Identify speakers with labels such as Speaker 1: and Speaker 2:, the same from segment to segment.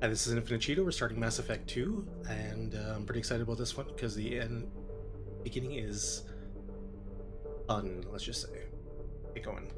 Speaker 1: Hi, this is InfiniteCheeto. We're starting Mass Effect 2, and I'm pretty excited about this one because the beginning is fun, let's just say. Get going.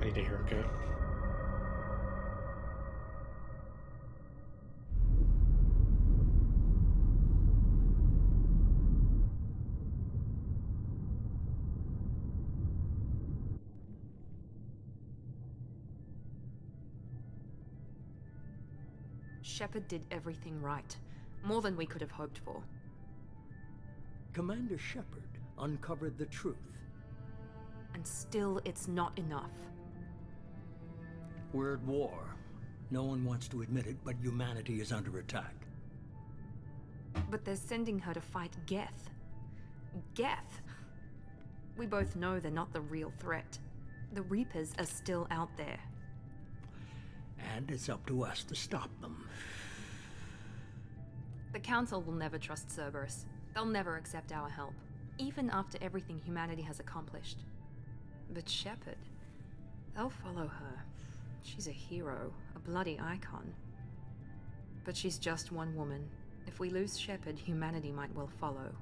Speaker 1: I need to hear, okay?
Speaker 2: Shepard did everything right. More than we could have hoped for.
Speaker 3: Commander Shepard uncovered the truth.
Speaker 2: And still, it's not enough.
Speaker 3: We're at war. No one wants to admit it, but humanity is under attack.
Speaker 2: But they're sending her to fight Geth. Geth! We both know they're not the real threat. The Reapers are still out there.
Speaker 3: And it's up to us to stop them.
Speaker 2: The Council will never trust Cerberus. They'll never accept our help, even after everything humanity has accomplished. But Shepard, they'll follow her. She's a hero, a bloody icon. But she's just one woman. If we lose Shepard, humanity might well follow.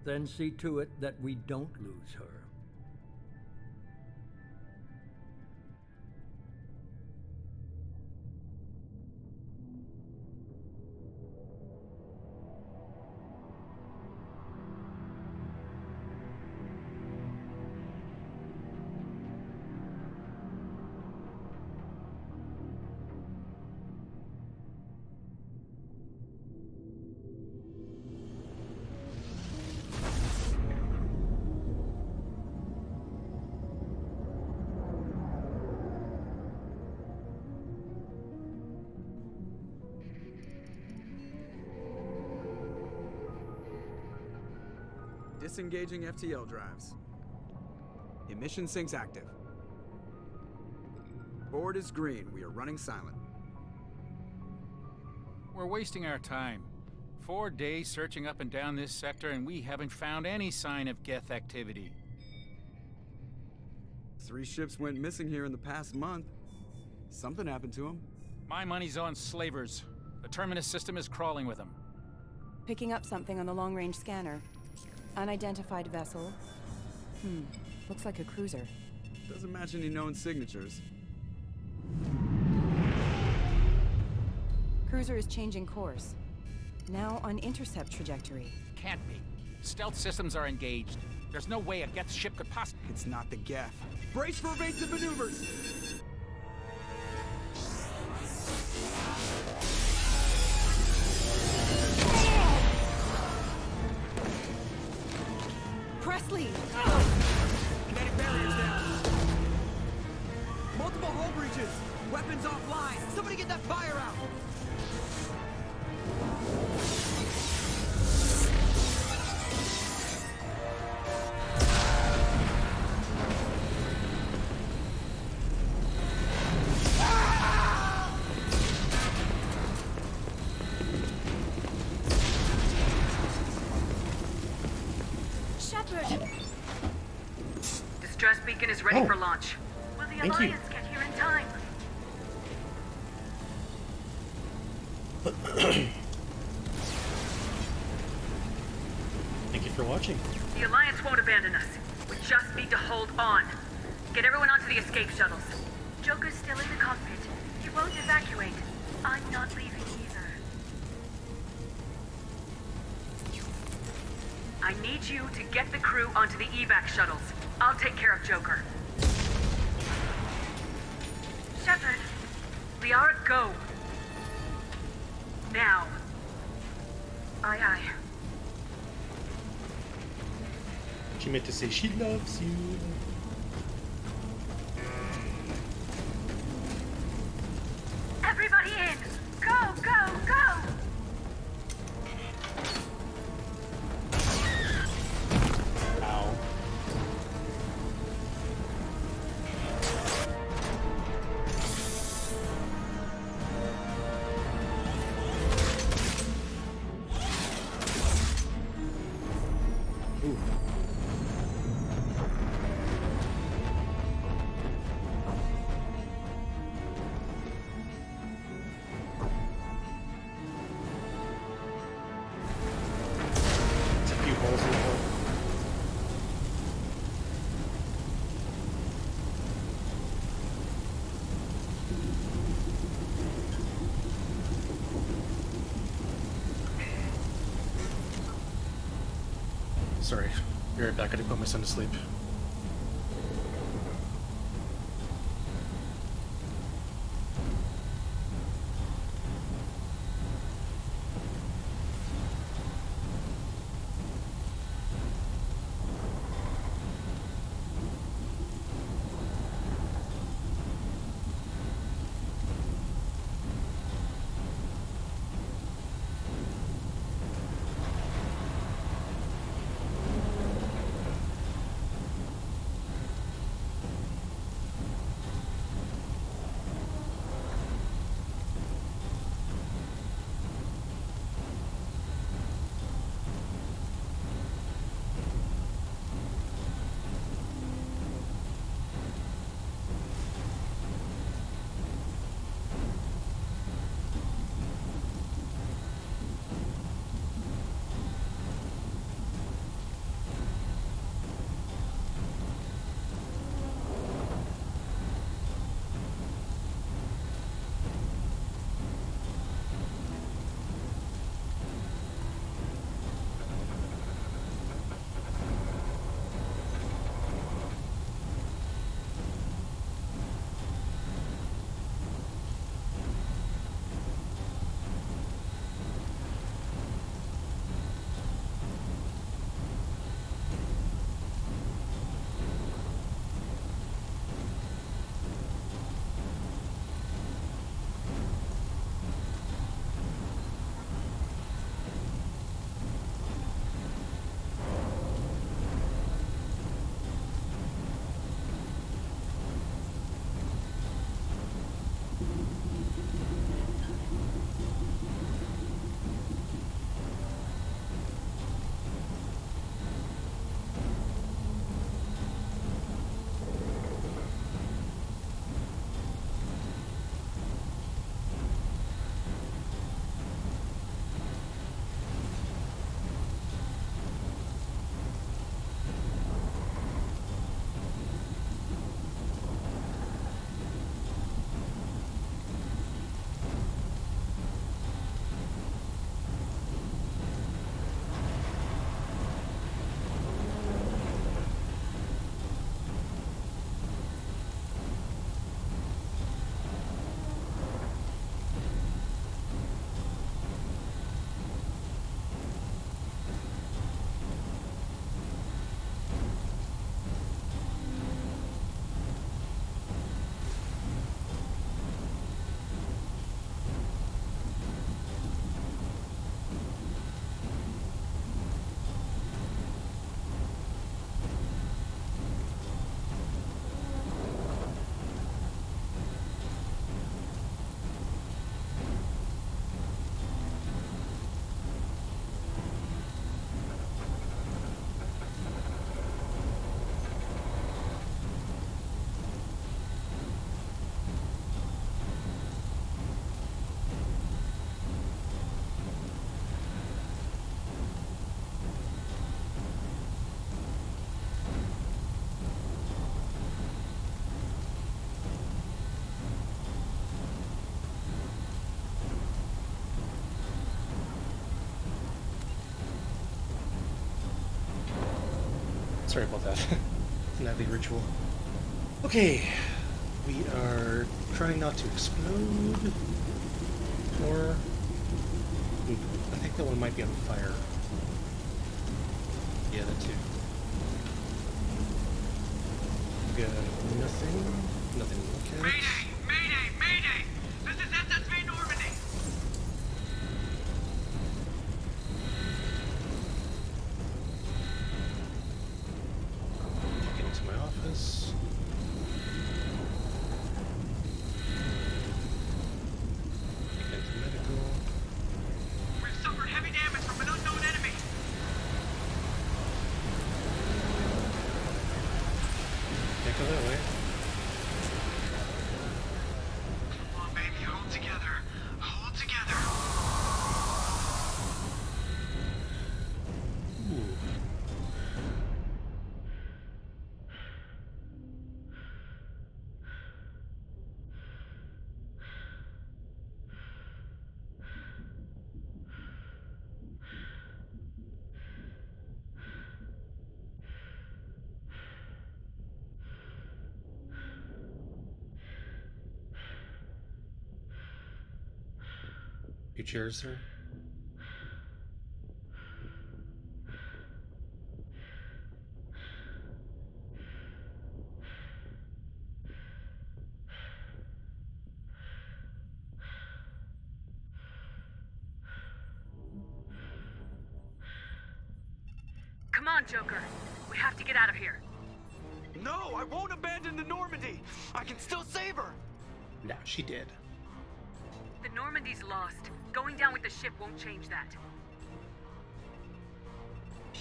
Speaker 3: Then see to it that we don't lose her.
Speaker 4: Disengaging FTL drives. Emission sinks active. Board is green. We are running silent.
Speaker 5: We're wasting our time. 4 days searching up and down this sector, and we haven't found any sign of Geth activity.
Speaker 4: 3 ships went missing here in the past month. Something happened to them.
Speaker 5: My money's on slavers. The Terminus system is crawling with them.
Speaker 6: Picking up something on the long-range scanner. Unidentified vessel. Looks like a cruiser.
Speaker 4: Doesn't match any known signatures.
Speaker 6: Cruiser is changing course. Now on intercept trajectory.
Speaker 5: Can't be. Stealth systems are engaged. There's no way a Geth ship could possibly...
Speaker 4: It's not the Geth. Brace for evasive maneuvers!
Speaker 6: Presley!
Speaker 4: Kinetic barriers down. Multiple hull breaches. Weapons offline. Somebody get that fire out.
Speaker 6: Shepard!
Speaker 7: Distress beacon is ready
Speaker 1: Oh.
Speaker 7: for launch. Will the
Speaker 1: Thank you.
Speaker 7: Alliance get here in time?
Speaker 1: Thank you for watching.
Speaker 7: The Alliance won't abandon us. We just need to hold on. Get everyone onto the escape shuttles. Joker's still in the cockpit. He won't evacuate. I'm not leaving either. I need you to get the crew onto the evac shuttles. I'll take care of Joker. Shepard, Liara, go. Now. Aye, aye.
Speaker 1: She meant to say she loves you.
Speaker 7: Everybody in! Go, go, go!
Speaker 1: Ow. Ooh. It's a few holes in the hole. Sorry, be right back. I gotta put my son to sleep. Sorry about that. Nightly ritual. Okay, we are trying not to explode. Or I think that one might be on fire. Yeah, that too. Got nothing to look at.
Speaker 8: Mayday! Mayday! Mayday! This is SSV Normandy!
Speaker 1: Get into my office. Get into medical.
Speaker 8: We've suffered heavy damage from an unknown enemy!
Speaker 1: Can't go that way.
Speaker 8: Come on, baby, hold together. Hold together.
Speaker 1: Ooh. Few chairs, sir.
Speaker 7: Come on, Joker. We have to get out of here.
Speaker 8: No, I won't abandon the Normandy! I can still save her!
Speaker 1: No, she did.
Speaker 7: The Normandy's lost. Going down with the ship won't change that.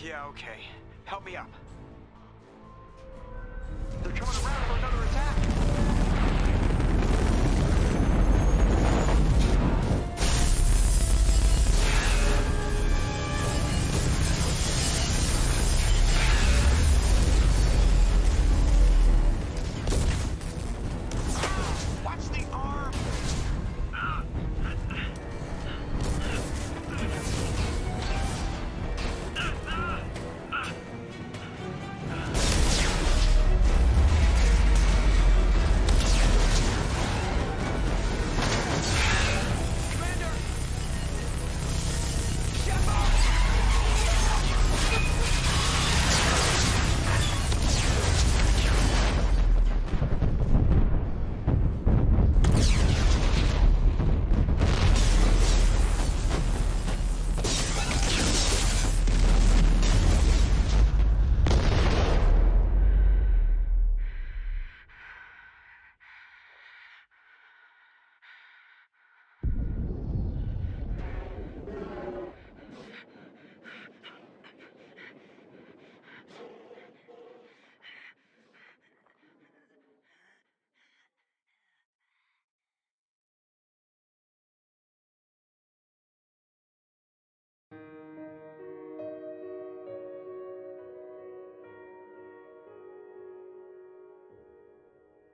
Speaker 8: Yeah, okay. Help me up. They're coming around for another attack! Watch the arm! Commander!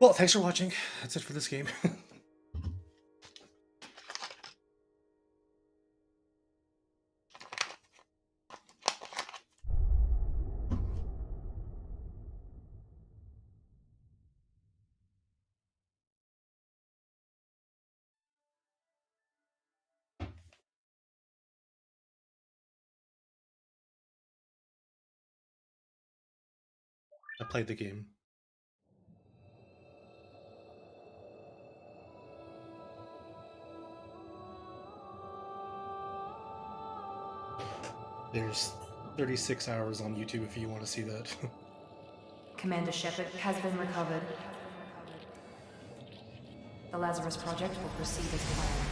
Speaker 1: Well, thanks for watching. That's it for this game. I played the game. There's 36 hours on YouTube if you want to see that.
Speaker 2: Commander Shepard has been recovered. The Lazarus Project will proceed as planned.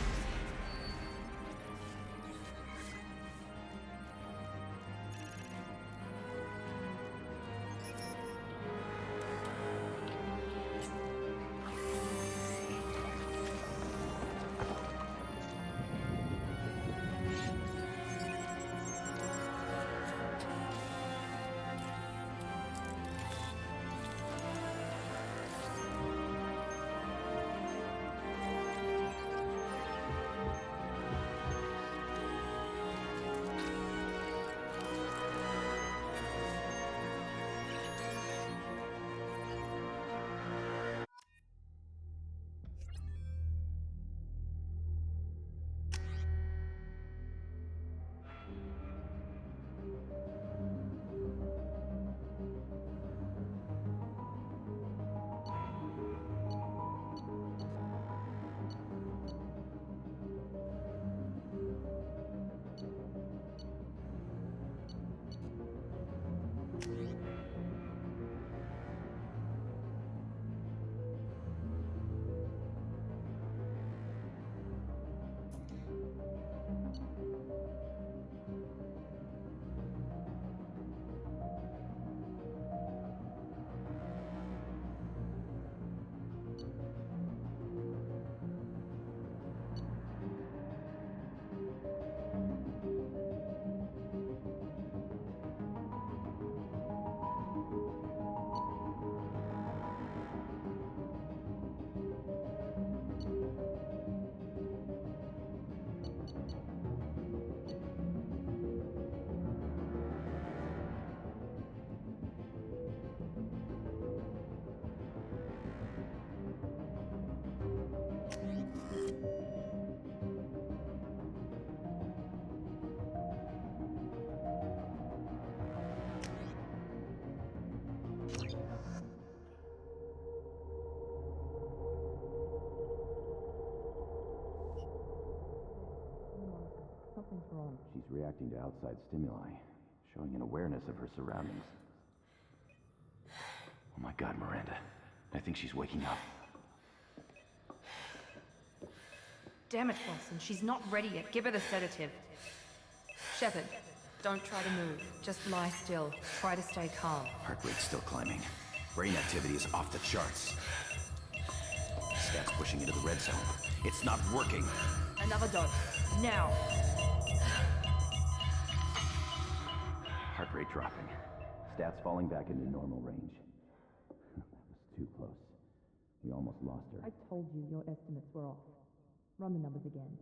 Speaker 9: She's reacting to outside stimuli, showing an awareness of her surroundings. Oh my god, Miranda. I think she's waking up.
Speaker 2: Damn it, Watson. She's not ready yet. Give her the sedative. Shepard, don't try to move. Just lie still. Try to stay calm.
Speaker 9: Heart rate's still climbing. Brain activity is off the charts. Stats pushing into the red zone. It's not working.
Speaker 2: Another dose. Now.
Speaker 9: Heart rate dropping. Stats falling back into normal range. That was too close. We almost lost her.
Speaker 2: I told you your estimates were off. Run the numbers again.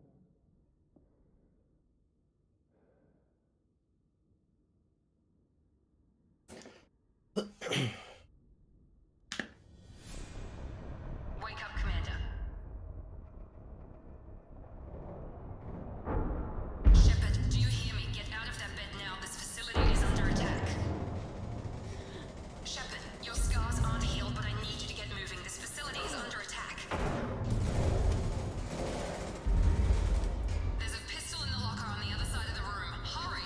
Speaker 7: Wake up, Commander. Shepard, do you hear me? Get out of that bed now. This facility is under attack. Shepard, your scars aren't healed, but I need you to get moving. This facility is under attack. There's a pistol in the locker on the other side of the room. Hurry!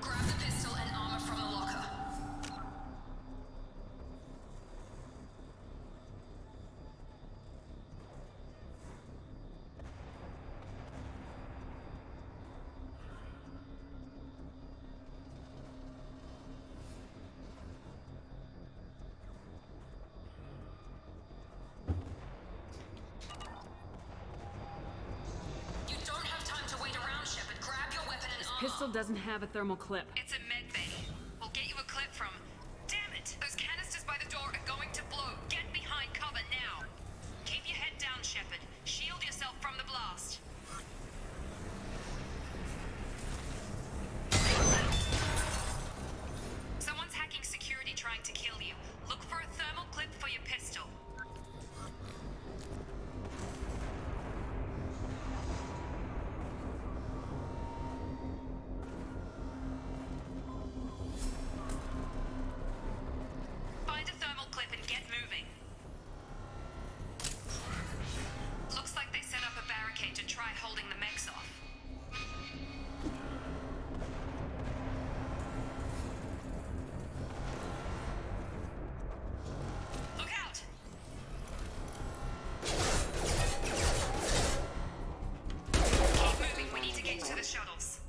Speaker 7: Grab the pistol and armor from the locker. You don't have time to wait around, Shepard. Grab your weapon and armor.
Speaker 2: Pistol doesn't have a thermal clip.
Speaker 7: It's a med bay. We'll get you a clip from... Damn it! Those canisters by the door are going to blow. Get behind cover now. Keep your head down, Shepard. Shield yourself from the blast. Someone's hacking security trying to kill you. Look for a thermal clip for your pistol. Find a thermal clip and get moving. Looks like they set up a barricade to try holding the mechs off. Look out! Keep moving, we need to get to the shuttles.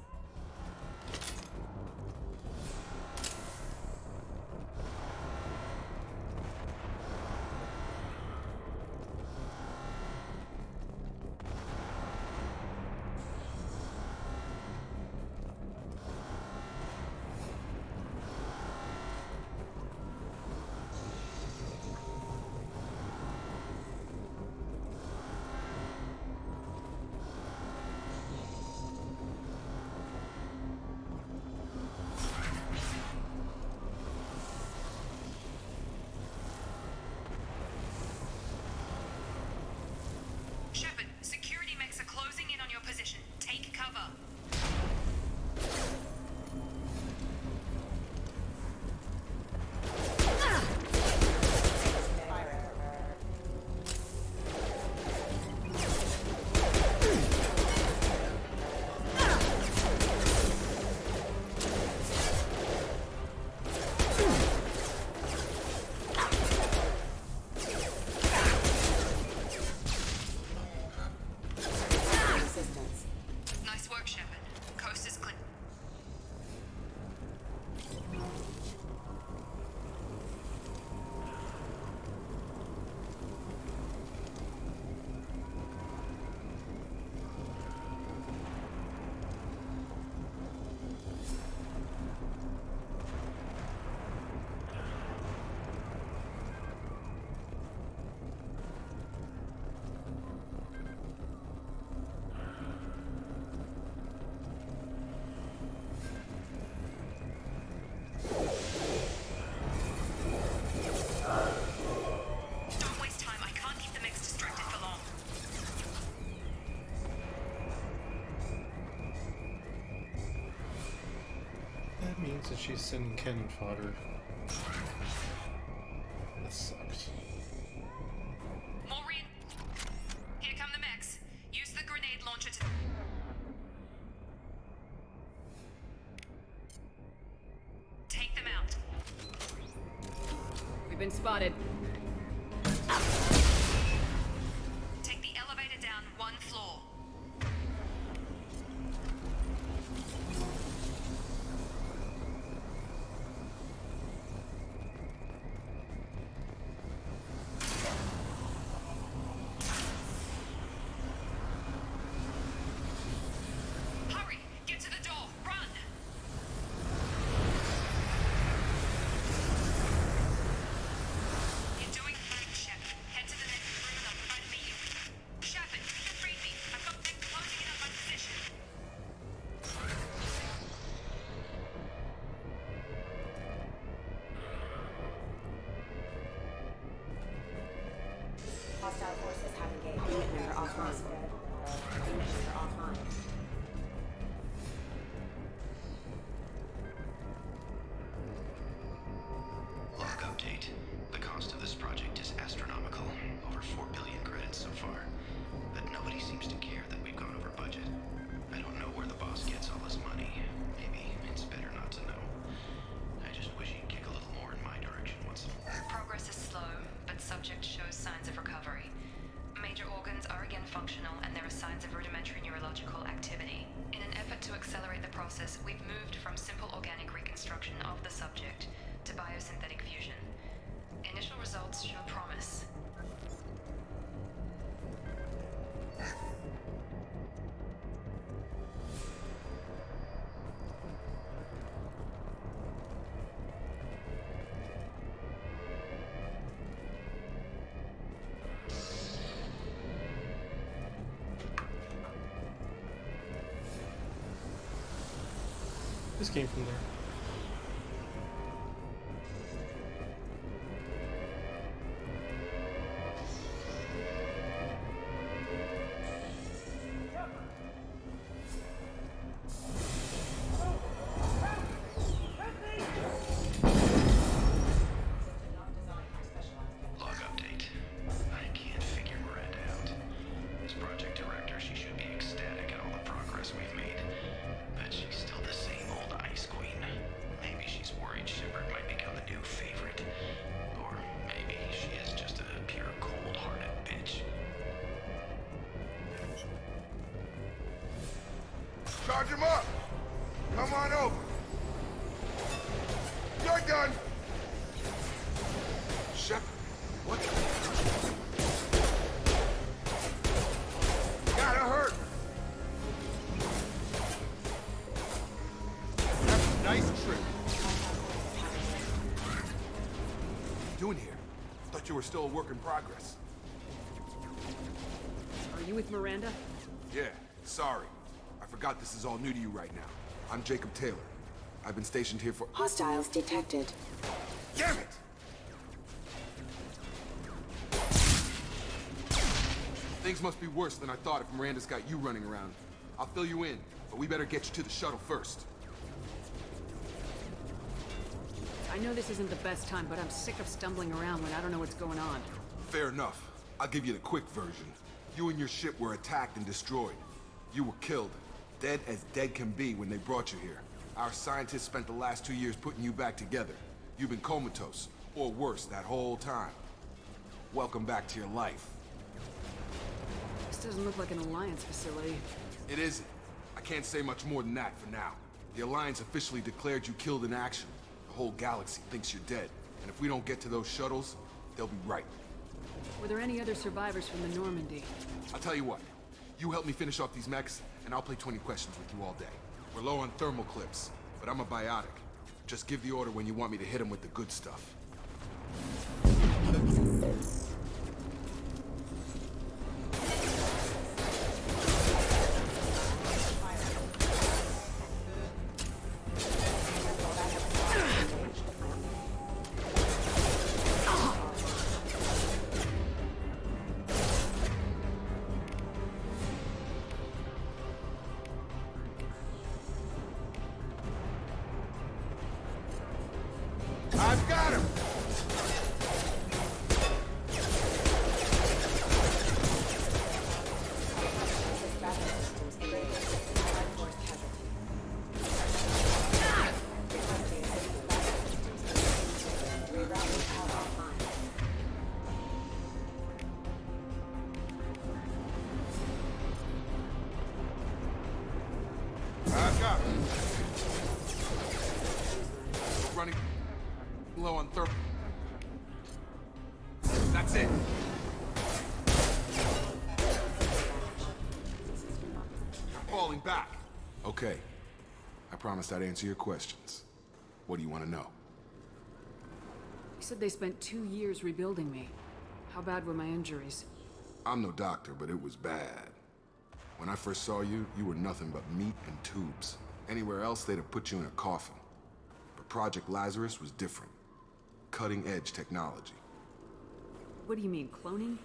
Speaker 7: Shepard, security mechs are closing in on your position. Take cover.
Speaker 6: Assistance.
Speaker 7: Nice work, Shepard. Coast is clear. Don't waste time. I can't keep the mechs distracted for long.
Speaker 1: That means that she's sending cannon fodder. That sucks.
Speaker 7: More Here come the mechs. Use the
Speaker 6: We've been spotted.
Speaker 2: Take the elevator down one floor. Hurry! Get to the door! Run! You're doing fine, Shep. Head to the next room and I'll try to meet you. Shepard, read me. I've got them closing in on my position.
Speaker 6: Hostile forces have engaged. Units are offline. Units are offline.
Speaker 9: Log update. The cost of this project is astronomical. Over 4 billion credits so far. But nobody seems to care that we've gone over budget. I don't know where the boss gets all his money. Maybe it's better not to know. I just wish he'd kick a little more in my direction once in a while.
Speaker 2: Progress is slow, but subject shows signs of recovery. Major organs are again functional, and there are signs of rudimentary neurological activity. In an effort to accelerate the process, we've moved from simple organic reconstruction of the subject to biosynthetic fusion. Initial results show promise.
Speaker 1: This came from there.
Speaker 9: Log update. I can't figure Miranda out. As project director, she should be ecstatic at all the progress we've made. But she's still the same old ice queen. Maybe she's worried Shepard might become the new favorite. Or maybe she is just a pure cold-hearted bitch.
Speaker 10: Charge him up! Come on over! You're done! Shepard, what the... Gotta hurt! That's a nice trip. What are you doing here? Thought you were still a work in progress.
Speaker 6: Are you with Miranda?
Speaker 10: Yeah, sorry. I forgot this is all new to you right now. I'm Jacob Taylor. I've been stationed here for...
Speaker 6: Hostiles detected.
Speaker 10: Damn it! Things must be worse than I thought if Miranda's got you running around. I'll fill you in, but we better get you to the shuttle first.
Speaker 6: I know this isn't the best time, but I'm sick of stumbling around when I don't know what's going on.
Speaker 10: Fair enough. I'll give you the quick version. You and your ship were attacked and destroyed. You were killed. Dead as dead can be when they brought you here. Our scientists spent the last 2 years putting you back together. You've been comatose, or worse, that whole time. Welcome back to your life.
Speaker 6: This doesn't look like an Alliance facility.
Speaker 10: It isn't. I can't say much more than that for now. The Alliance officially declared you killed in action. The whole galaxy thinks you're dead. And if we don't get to those shuttles, they'll be right.
Speaker 6: Were there any other survivors from the Normandy?
Speaker 10: I'll tell you what. You help me finish off these mechs, and I'll play 20 questions with you all day. We're low on thermal clips, but I'm a biotic. Just give the order when you want me to hit them with the good stuff. I've got him!
Speaker 6: Rerouting power offline.
Speaker 10: running low on thermal. That's it. Falling back. Okay. I promised I'd answer your questions. What do you want to know?
Speaker 6: You said they spent 2 years rebuilding me. How bad were my injuries?
Speaker 10: I'm no doctor, but it was bad. When I first saw you, you were nothing but meat and tubes. Anywhere else, they'd have put you in a coffin. But Project Lazarus was different. Cutting-edge technology.
Speaker 6: What do you mean, cloning?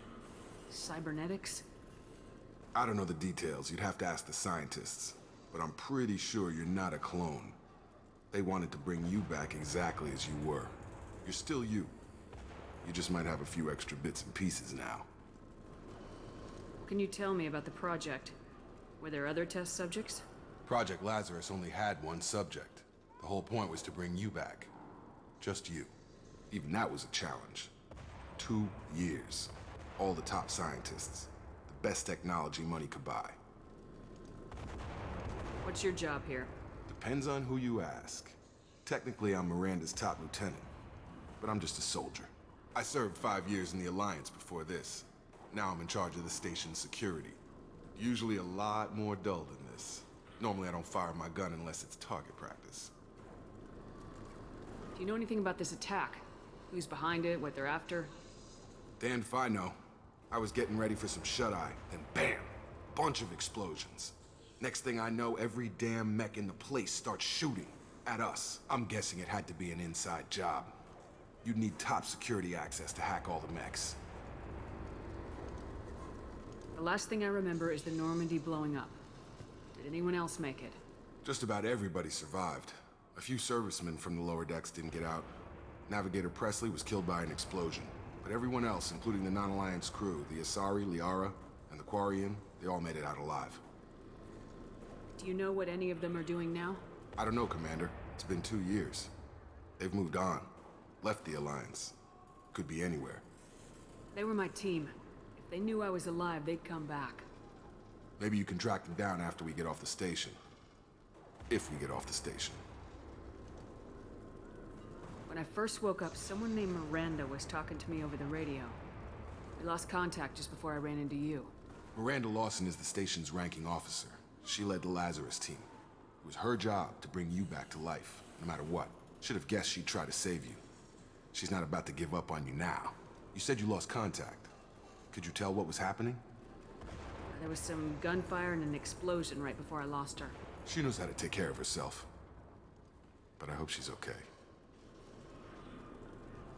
Speaker 6: Cybernetics?
Speaker 10: I don't know the details. You'd have to ask the scientists. But I'm pretty sure you're not a clone. They wanted to bring you back exactly as you were. You're still you. You just might have a few extra bits and pieces now.
Speaker 6: What can you tell me about the project? Were there other test subjects?
Speaker 10: Project Lazarus only had one subject. The whole point was to bring you back. Just you. Even that was a challenge. 2 years. All the top scientists. The best technology money could buy.
Speaker 6: What's your job here?
Speaker 10: Depends on who you ask. Technically, I'm Miranda's top lieutenant. But I'm just a soldier. I served 5 years in the Alliance before this. Now I'm in charge of the station's security. Usually a lot more dull than this. Normally I don't fire my gun unless it's target practice.
Speaker 6: Do you know anything about this attack? Who's behind it, what they're after?
Speaker 10: Damned if I know. I was getting ready for some shut-eye, then bam! Bunch of explosions. Next thing I know, every damn mech in the place starts shooting at us. I'm guessing it had to be an inside job. You'd need top security access to hack all the mechs.
Speaker 6: The last thing I remember is the Normandy blowing up. Did anyone else make it?
Speaker 10: Just about everybody survived. A few servicemen from the lower decks didn't get out. Navigator Presley was killed by an explosion. But everyone else, including the non-Alliance crew, the Asari, Liara, and the Quarian, they all made it out alive.
Speaker 6: Do you know what any of them are doing now?
Speaker 10: I don't know, Commander. It's been 2 years. They've moved on. Left the Alliance. Could be anywhere.
Speaker 6: They were my team. If they knew I was alive, they'd come back.
Speaker 10: Maybe you can track them down after we get off the station. If we get off the station.
Speaker 6: When I first woke up, someone named Miranda was talking to me over the radio. We lost contact just before I ran into you.
Speaker 10: Miranda Lawson is the station's ranking officer. She led the Lazarus team. It was her job to bring you back to life, no matter what. Should have guessed she'd try to save you. She's not about to give up on you now. You said you lost contact. Could you tell what was happening?
Speaker 6: There was some gunfire and an explosion right before I lost her.
Speaker 10: She knows how to take care of herself. But I hope she's okay.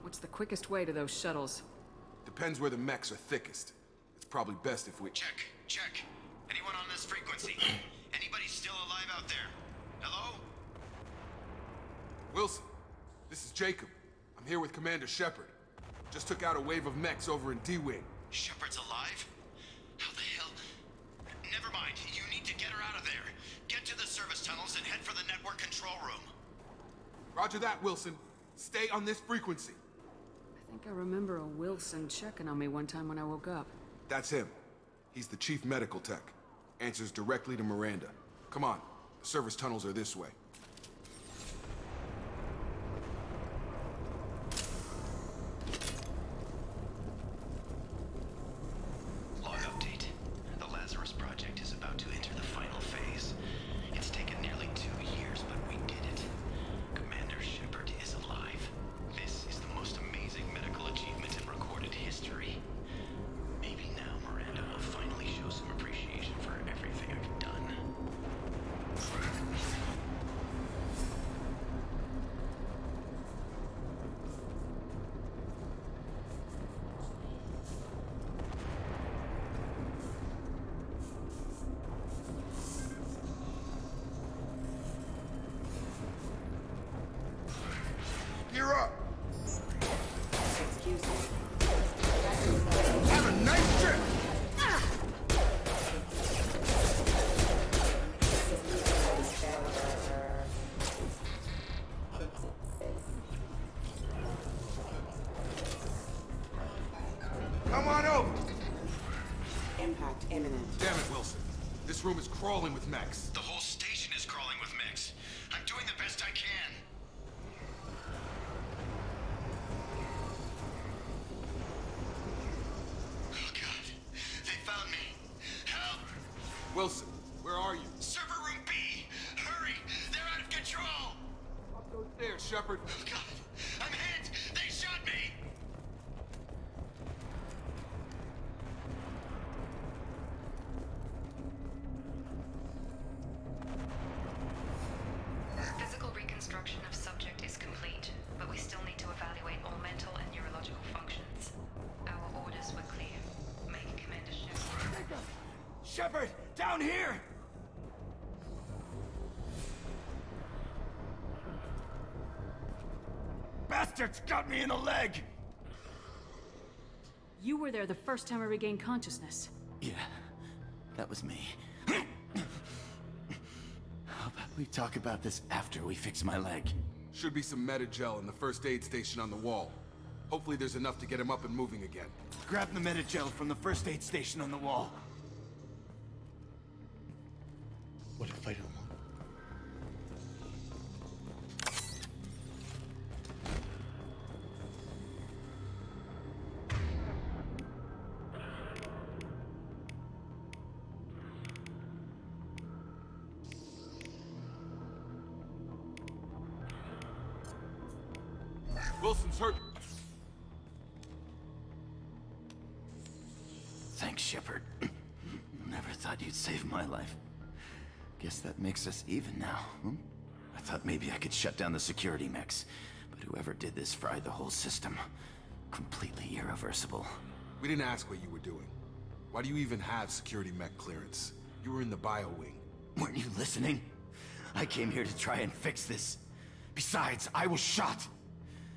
Speaker 6: What's the quickest way to those shuttles?
Speaker 10: Depends where the mechs are thickest. It's probably best if we...
Speaker 9: Check. Anyone on this frequency? Anybody still alive out there? Hello?
Speaker 10: Wilson, this is Jacob. I'm here with Commander Shepard. Just took out a wave of mechs over in D-Wing.
Speaker 9: Shepard's alive? How the hell? Never mind. You need to get her out of there. Get to the service tunnels and head for the network control room.
Speaker 10: Roger that, Wilson. Stay on this frequency.
Speaker 6: I think I remember a Wilson checking on me one time when I woke up.
Speaker 10: That's him. He's the chief medical tech. Answers directly to Miranda. Come on. The service tunnels are this way.
Speaker 9: Log update. The Lazarus project is about to enter the final phase. It's taken nearly 2 years, but we did it. Commander Shepard is alive. This is the most amazing medical achievement in recorded history. Maybe now Miranda will finally show some appreciation for everything I've done.
Speaker 10: Gear up!
Speaker 6: Excuse me.
Speaker 10: Have a nice trip! Come on over!
Speaker 11: Impact imminent.
Speaker 10: Damn it, Wilson. This room is crawling with mechs.
Speaker 9: The whole station is crawling with mechs. I'm doing the best I can.
Speaker 10: there, Shepard.
Speaker 9: Oh, God! I'm hit! They shot me!
Speaker 2: Physical reconstruction of subject is complete, but we still need to evaluate all mental and neurological functions. Our orders were clear. Make Commander Shepard.
Speaker 8: Shepard, down here! Bastards got me in the leg!
Speaker 12: You were there the first time I regained consciousness.
Speaker 8: Yeah, that was me. How about we talk about this after we fix my leg?
Speaker 10: Should be some Metagel in the first aid station on the wall. Hopefully there's enough to get him up and moving again.
Speaker 8: Grab the Metagel from the first aid station on the wall.
Speaker 1: What a fight along.
Speaker 10: Wilson's hurt.
Speaker 8: Thanks, Shepard. Never thought you'd save my life. Guess that makes us even now, hmm? I thought maybe I could shut down the security mechs, but whoever did this fried the whole system. Completely irreversible.
Speaker 10: We didn't ask what you were doing. Why do you even have security mech clearance? You were in the bio wing.
Speaker 8: Weren't you listening? I came here to try and fix this. Besides, I was shot.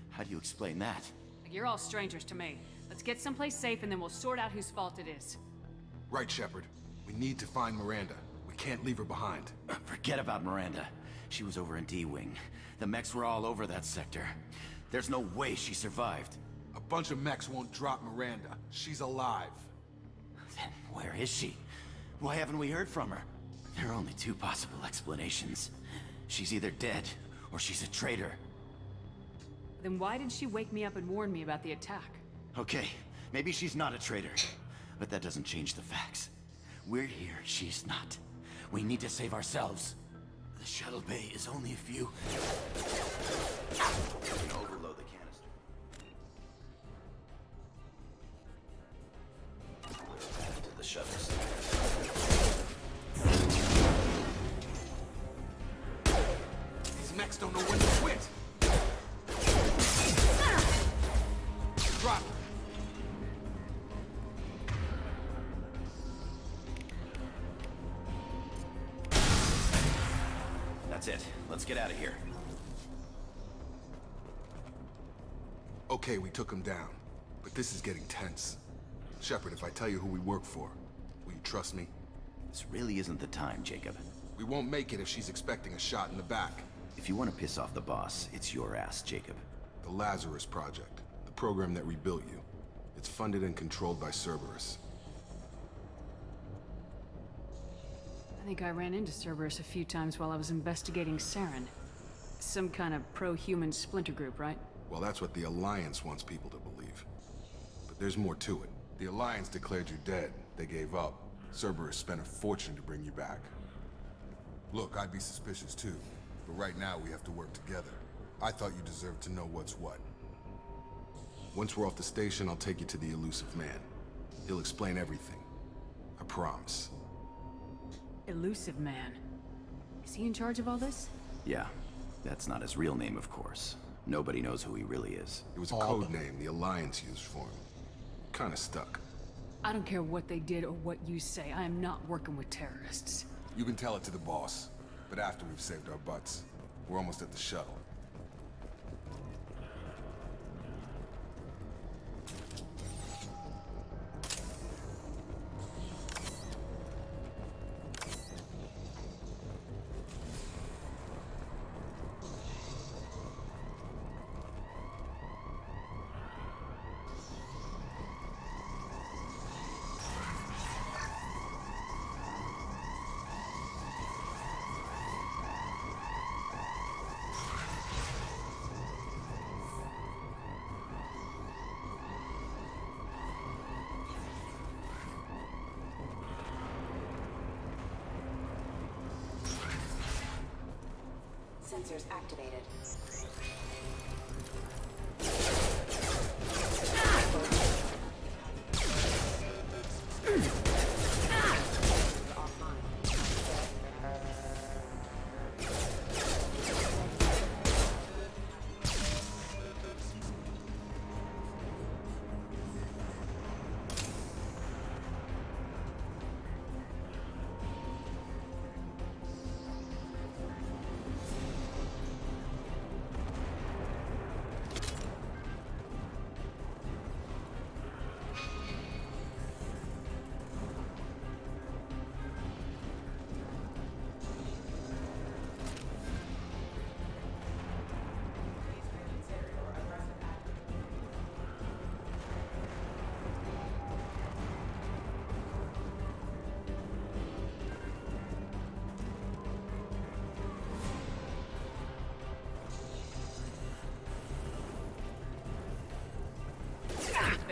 Speaker 8: How do you explain that?
Speaker 12: You're all strangers to me. Let's get someplace safe and then we'll sort out whose fault it is.
Speaker 10: Right, Shepard. We need to find Miranda. We can't leave her behind.
Speaker 8: Forget about Miranda. She was over in D-Wing. The mechs were all over that sector. There's no way she survived.
Speaker 10: A bunch of mechs won't drop Miranda. She's alive.
Speaker 8: Then where is she? Why haven't we heard from her? There are only two possible explanations. She's either dead, or she's a traitor.
Speaker 12: Then why did she wake me up and warn me about the attack?
Speaker 8: Okay, maybe she's not a traitor. But that doesn't change the facts. We're here, she's not. We need to save ourselves. The shuttle bay is only a few... Overload the canister. To the shuttles.
Speaker 10: These mechs don't know when to quit. Drop.
Speaker 8: That's it. Let's get out of here.
Speaker 10: Okay, we took him down. But this is getting tense. Shepard, if I tell you who we work for, will you trust me?
Speaker 8: This really isn't the time, Jacob.
Speaker 10: We won't make it if she's expecting a shot in the back.
Speaker 8: If you want to piss off the boss, it's your ass, Jacob.
Speaker 10: The Lazarus Project. The program that rebuilt you. It's funded and controlled by Cerberus.
Speaker 12: I think I ran into Cerberus a few times while I was investigating Saren. Some kind of pro-human splinter group, right?
Speaker 10: Well, that's what the Alliance wants people to believe. But there's more to it. The Alliance declared you dead. They gave up. Cerberus spent a fortune to bring you back. Look, I'd be suspicious too. But right now we have to work together. I thought you deserved to know what's what. Once we're off the station, I'll take you to the elusive man. He'll explain everything. I promise.
Speaker 12: Elusive Man. Is he in charge of all this?
Speaker 8: Yeah. That's not his real name, of course. Nobody knows who he really is.
Speaker 10: It was a code name the Alliance used for him. Kinda stuck.
Speaker 12: I don't care what they did or what you say. I am not working with terrorists.
Speaker 10: You can tell it to the boss. But after we've saved our butts. We're almost at the shuttle.
Speaker 11: Sensors activated.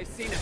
Speaker 4: I've seen it.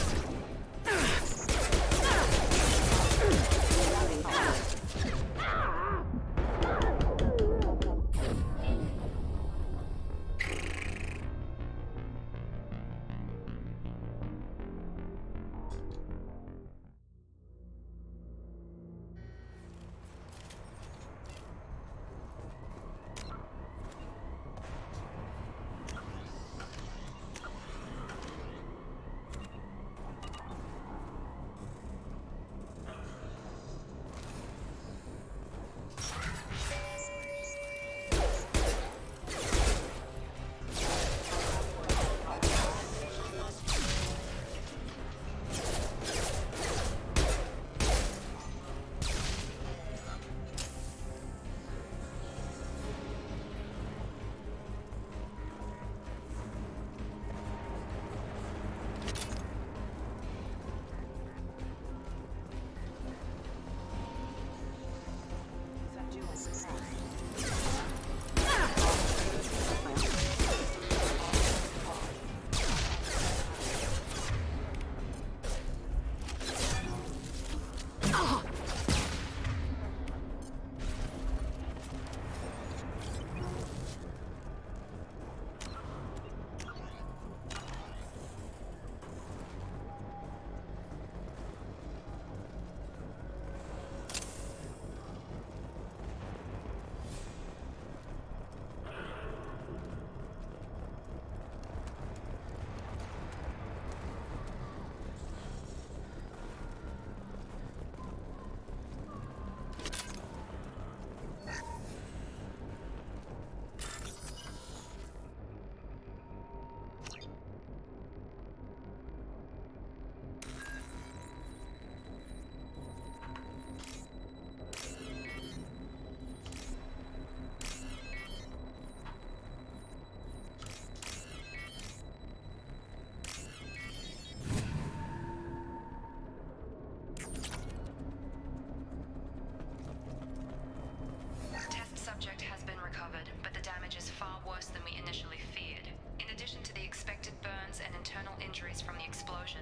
Speaker 2: Subject has been recovered, but the damage is far worse than we initially feared. In addition to the expected burns and internal injuries from the explosion,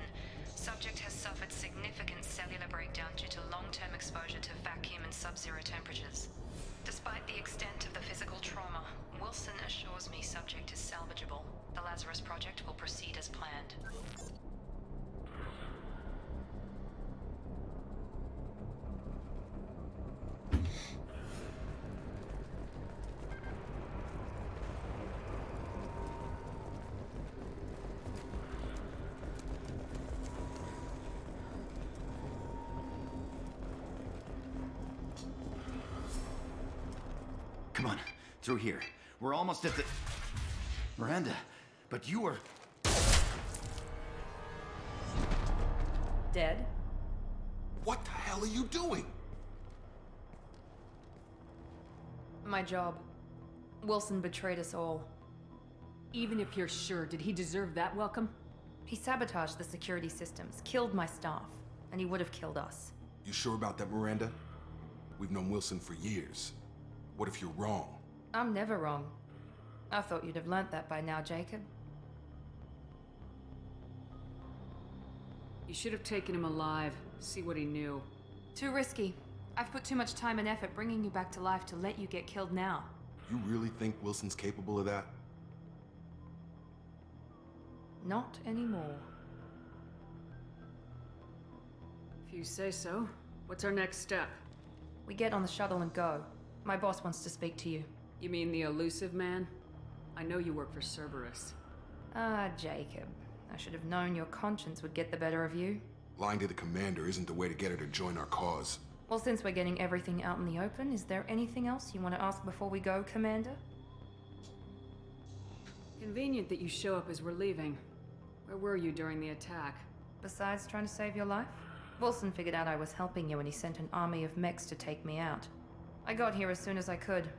Speaker 2: subject has suffered significant cellular breakdown due to long-term exposure to vacuum and sub-zero temperatures. Despite the extent of the physical trauma, Wilson assures me subject is salvageable. The Lazarus Project will proceed as planned.
Speaker 8: Come on, through here. We're almost at the... Miranda, but you were...
Speaker 2: Dead?
Speaker 10: What the hell are you doing?
Speaker 2: My job. Wilson betrayed us all.
Speaker 12: Even if you're sure, did he deserve that welcome?
Speaker 2: He sabotaged the security systems, killed my staff, and he would have killed us.
Speaker 10: You sure about that, Miranda? We've known Wilson for years. What if you're wrong?
Speaker 2: I'm never wrong. I thought you'd have learnt that by now, Jacob.
Speaker 12: You should have taken him alive, see what he knew.
Speaker 2: Too risky. I've put too much time and effort bringing you back to life to let you get killed now.
Speaker 10: You really think Wilson's capable of that?
Speaker 2: Not anymore.
Speaker 12: If you say so. What's our next step?
Speaker 2: We get on the shuttle and go. My boss wants to speak to you.
Speaker 12: You mean the elusive man? I know you work for Cerberus.
Speaker 2: Ah, Jacob. I should have known your conscience would get the better of you.
Speaker 10: Lying to the commander isn't the way to get her to join our cause.
Speaker 2: Well, since we're getting everything out in the open, is there anything else you want to ask before we go, Commander?
Speaker 12: Convenient that you show up as we're leaving. Where were you during the attack?
Speaker 2: Besides trying to save your life? Wilson figured out I was helping you and he sent an army of mechs to take me out. I got here as soon as I could.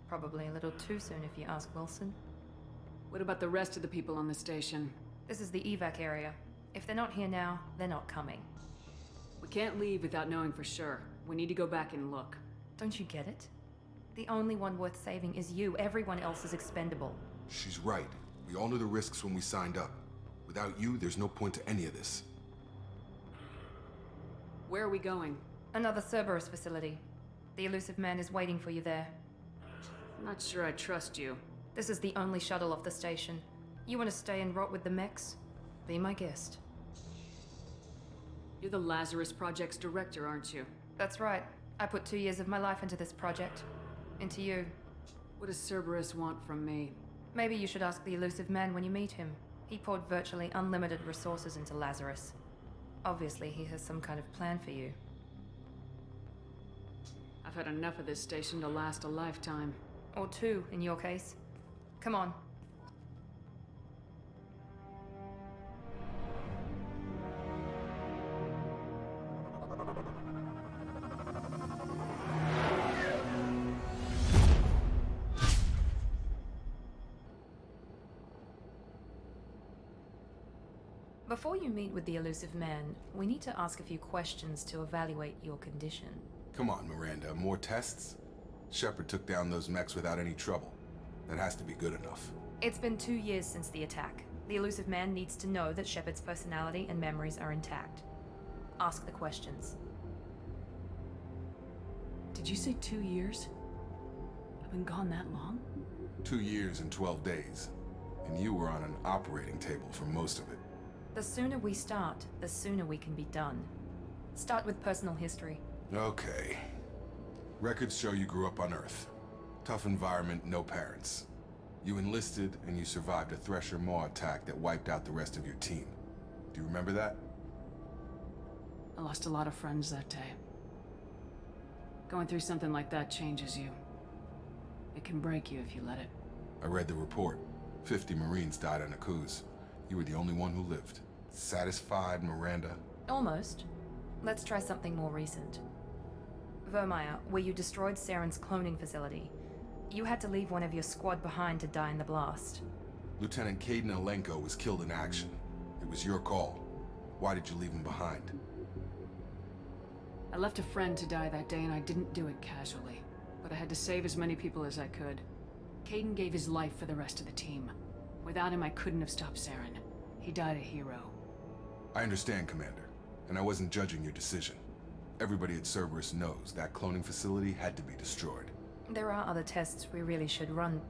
Speaker 2: Probably a little too soon if you ask Wilson.
Speaker 12: What about the rest of the people on the station?
Speaker 2: This is the evac area. If they're not here now, they're not coming.
Speaker 12: We can't leave without knowing for sure. We need to go back and look.
Speaker 2: Don't you get it? The only one worth saving is you. Everyone else is expendable.
Speaker 10: She's right. We all knew the risks when we signed up. Without you, there's no point to any of this.
Speaker 12: Where are we going?
Speaker 2: Another Cerberus facility. The elusive man is waiting for you there.
Speaker 12: I'm not sure I trust you.
Speaker 2: This is the only shuttle off the station. You want to stay and rot with the mechs? Be my guest.
Speaker 12: You're the Lazarus Project's director, aren't you?
Speaker 2: That's right. I put 2 years of my life into this project. Into you.
Speaker 12: What does Cerberus want from me?
Speaker 2: Maybe you should ask the elusive man when you meet him. He poured virtually unlimited resources into Lazarus. Obviously, he has some kind of plan for you.
Speaker 12: I've had enough of this station to last a lifetime.
Speaker 2: Or 2, in your case. Come on. Before you meet with the elusive man, we need to ask a few questions to evaluate your condition.
Speaker 10: Come on, Miranda, more tests? Shepard took down those mechs without any trouble. That has to be good enough.
Speaker 2: It's been 2 years since the attack. The elusive man needs to know that Shepard's personality and memories are intact. Ask the questions.
Speaker 12: Did you say 2 years? I've been gone that long?
Speaker 10: 2 years and 12 days. And you were on an operating table for most of it.
Speaker 2: The sooner we start, the sooner we can be done. Start with personal history.
Speaker 10: Okay. Records show you grew up on Earth. Tough environment, no parents. You enlisted, and you survived a Thresher Maw attack that wiped out the rest of your team. Do you remember that?
Speaker 12: I lost a lot of friends that day. Going through something like that changes you. It can break you if you let it.
Speaker 10: I read the report. 50 Marines died on a cruise. You were the only one who lived. Satisfied, Miranda?
Speaker 2: Almost. Let's try something more recent. Vermeer, where you destroyed Saren's cloning facility. You had to leave one of your squad behind to die in the blast.
Speaker 10: Lieutenant Caden Alenko was killed in action. It was your call. Why did you leave him behind?
Speaker 12: I left a friend to die that day and I didn't do it casually. But I had to save as many people as I could. Caden gave his life for the rest of the team. Without him, I couldn't have stopped Saren. He died a hero.
Speaker 10: I understand, Commander. And I wasn't judging your decision. Everybody at Cerberus knows that cloning facility had to be destroyed.
Speaker 2: There are other tests we really should run.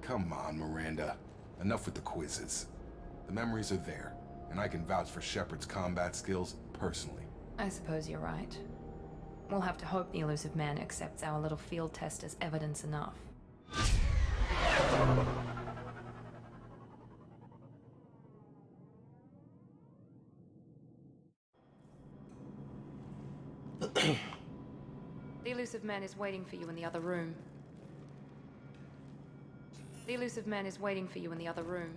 Speaker 10: Come on, Miranda. Enough with the quizzes. The memories are there, and I can vouch for Shepard's combat skills personally.
Speaker 2: I suppose you're right. We'll have to hope the elusive man accepts our little field test as evidence enough. The elusive man is waiting for you in the other room. The elusive man is waiting for you in the other room.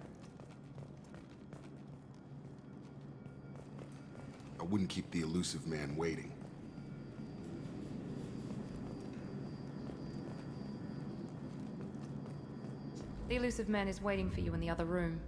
Speaker 10: I wouldn't keep the elusive man waiting.
Speaker 2: The elusive man is waiting for you in the other room.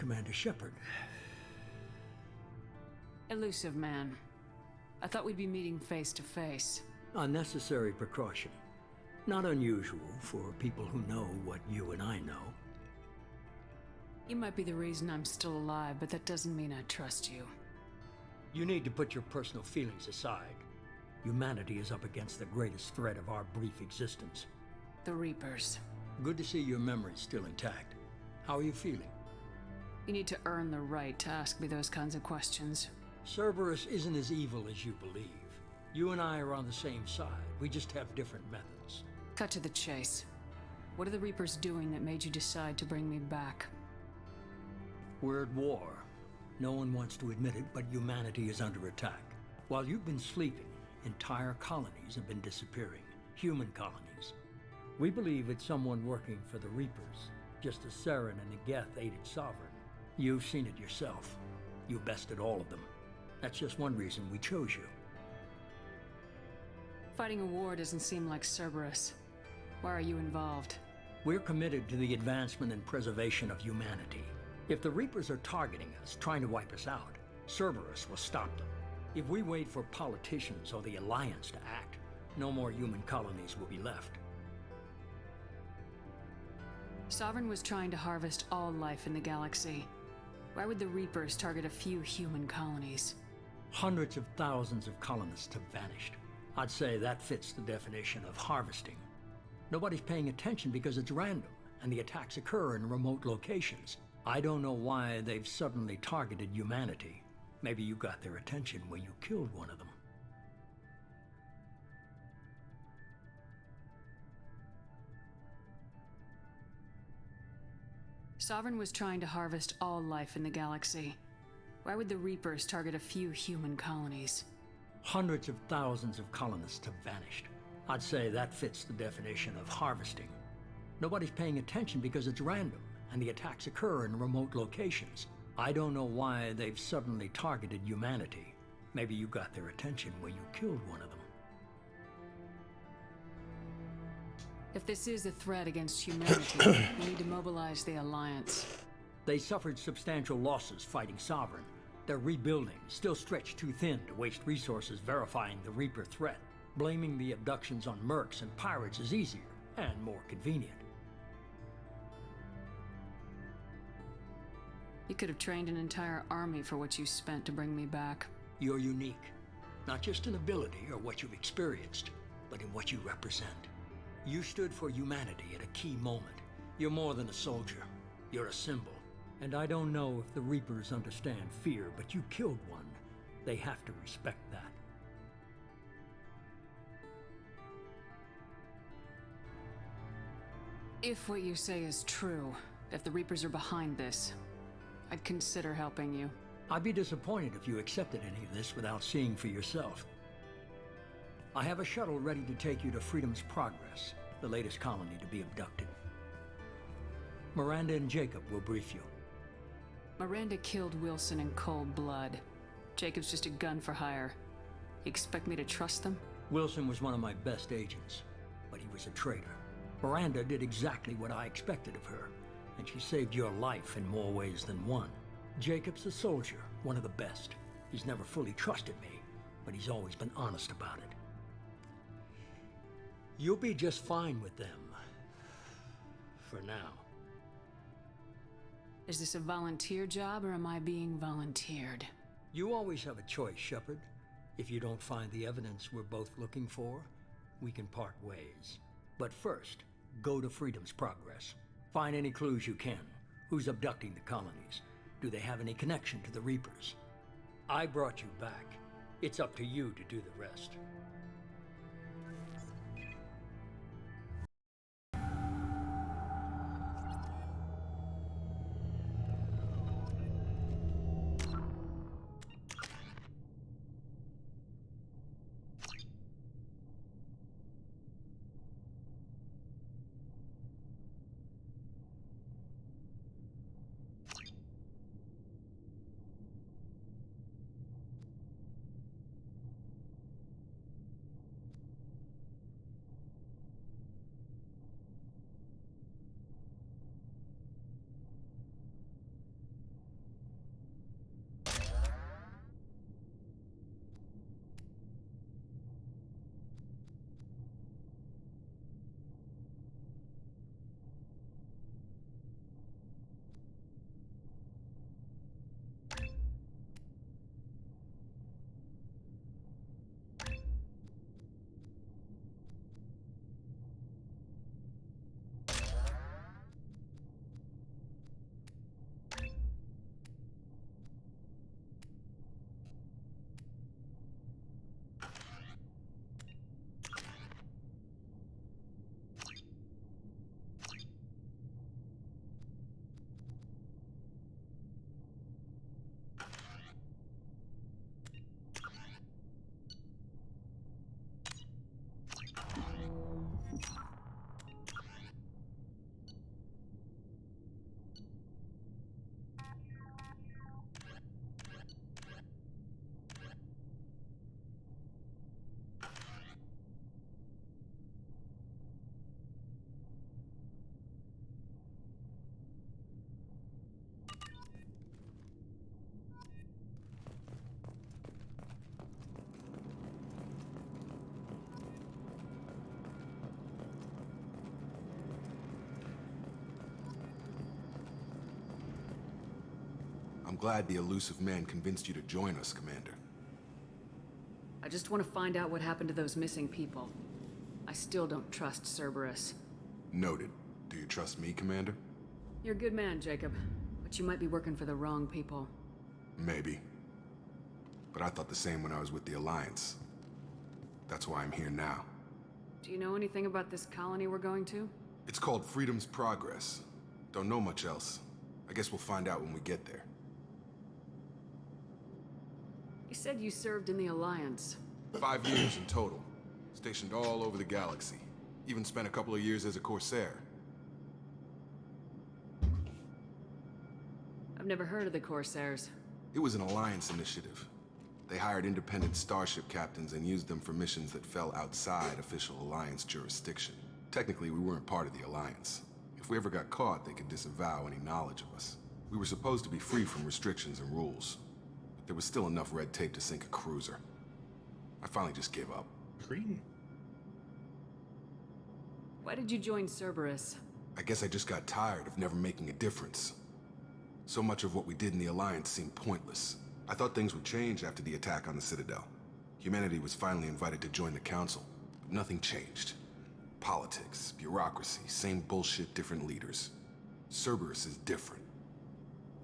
Speaker 3: Commander Shepard.
Speaker 12: Elusive man. I thought we'd be meeting face to face.
Speaker 3: Unnecessary precaution. Not unusual for people who know what you and I know.
Speaker 12: You might be the reason I'm still alive, but that doesn't mean I trust you.
Speaker 3: You need to put your personal feelings aside. Humanity is up against the greatest threat of our brief existence.
Speaker 12: The Reapers.
Speaker 3: Good to see your memory's still intact. How are you feeling?
Speaker 12: You need to earn the right to ask me those kinds of questions.
Speaker 3: Cerberus isn't as evil as you believe. You and I are on the same side. We just have different methods.
Speaker 12: Cut to the chase. What are the Reapers doing that made you decide to bring me back?
Speaker 3: We're at war. No one wants to admit it, but humanity is under attack. While you've been sleeping, entire colonies have been disappearing. Human colonies. We believe it's someone working for the Reapers, just as Saren and Negeth aided Sovereign. You've seen it yourself. You bested all of them. That's just one reason we chose you.
Speaker 12: Fighting a war doesn't seem like Cerberus. Why are you involved?
Speaker 3: We're committed to the advancement and preservation of humanity. If the Reapers are targeting us, trying to wipe us out, Cerberus will stop them. If we wait for politicians or the Alliance to act, no more human colonies will be left.
Speaker 12: Sovereign was trying to harvest all life in the galaxy. Why would the Reapers target a few human colonies?
Speaker 3: Hundreds of thousands of colonists have vanished. I'd say that fits the definition of harvesting. Nobody's paying attention because it's random, and the attacks occur in remote locations. I don't know why they've suddenly targeted humanity. Maybe you got their attention when you killed one of them.
Speaker 12: Sovereign was trying to harvest all life in the galaxy. Why would the Reapers target a few human colonies?
Speaker 3: Hundreds of thousands of colonists have vanished. I'd say that fits the definition of harvesting. Nobody's paying attention because it's random, and the attacks occur in remote locations. I don't know why they've suddenly targeted humanity. Maybe you got their attention when you killed one of them.
Speaker 12: If this is a threat against humanity, we need to mobilize the Alliance.
Speaker 3: They suffered substantial losses fighting Sovereign. They're rebuilding, still stretched too thin to waste resources verifying the Reaper threat. Blaming the abductions on mercs and pirates is easier and more convenient.
Speaker 12: You could have trained an entire army for what you spent to bring me back.
Speaker 3: You're unique. Not just in ability or what you've experienced, but in what you represent. You stood for humanity at a key moment. You're more than a soldier. You're a symbol. And I don't know if the Reapers understand fear, but you killed one. They have to respect that.
Speaker 12: If what you say is true, if the Reapers are behind this, I'd consider helping you.
Speaker 3: I'd be disappointed if you accepted any of this without seeing for yourself. I have a shuttle ready to take you to Freedom's Progress, the latest colony to be abducted. Miranda and Jacob will brief you.
Speaker 12: Miranda killed Wilson in cold blood. Jacob's just a gun for hire. You expect me to trust them?
Speaker 3: Wilson was one of my best agents, but he was a traitor. Miranda did exactly what I expected of her, and she saved your life in more ways than one. Jacob's a soldier, one of the best. He's never fully trusted me, but he's always been honest about it. You'll be just fine with them. For now.
Speaker 12: Is this a volunteer job, or am I being volunteered?
Speaker 3: You always have a choice, Shepard. If you don't find the evidence we're both looking for, we can part ways. But first, go to Freedom's Progress. Find any clues you can. Who's abducting the colonies? Do they have any connection to the Reapers? I brought you back. It's up to you to do the rest.
Speaker 10: I'm glad the elusive man convinced you to join us, Commander.
Speaker 12: I just want to find out what happened to those missing people. I still don't trust Cerberus.
Speaker 10: Noted. Do you trust me, Commander?
Speaker 12: You're a good man, Jacob. But you might be working for the wrong people.
Speaker 10: Maybe. But I thought the same when I was with the Alliance. That's why I'm here now.
Speaker 12: Do you know anything about this colony we're going to?
Speaker 10: It's called Freedom's Progress. Don't know much else. I guess we'll find out when we get there.
Speaker 12: You said you served in the Alliance.
Speaker 10: 5 years in total. Stationed all over the galaxy. Even spent a couple of years as a Corsair.
Speaker 12: I've never heard of the Corsairs.
Speaker 10: It was an Alliance initiative. They hired independent starship captains and used them for missions that fell outside official Alliance jurisdiction. Technically, we weren't part of the Alliance. If we ever got caught, they could disavow any knowledge of us. We were supposed to be free from restrictions and rules. But there was still enough red tape to sink a cruiser. I finally just gave up.
Speaker 1: Green.
Speaker 12: Why did you join Cerberus?
Speaker 10: I guess I just got tired of never making a difference. So much of what we did in the Alliance seemed pointless. I thought things would change after the attack on the Citadel. Humanity was finally invited to join the Council, but nothing changed. Politics, bureaucracy, same bullshit, different leaders. Cerberus is different.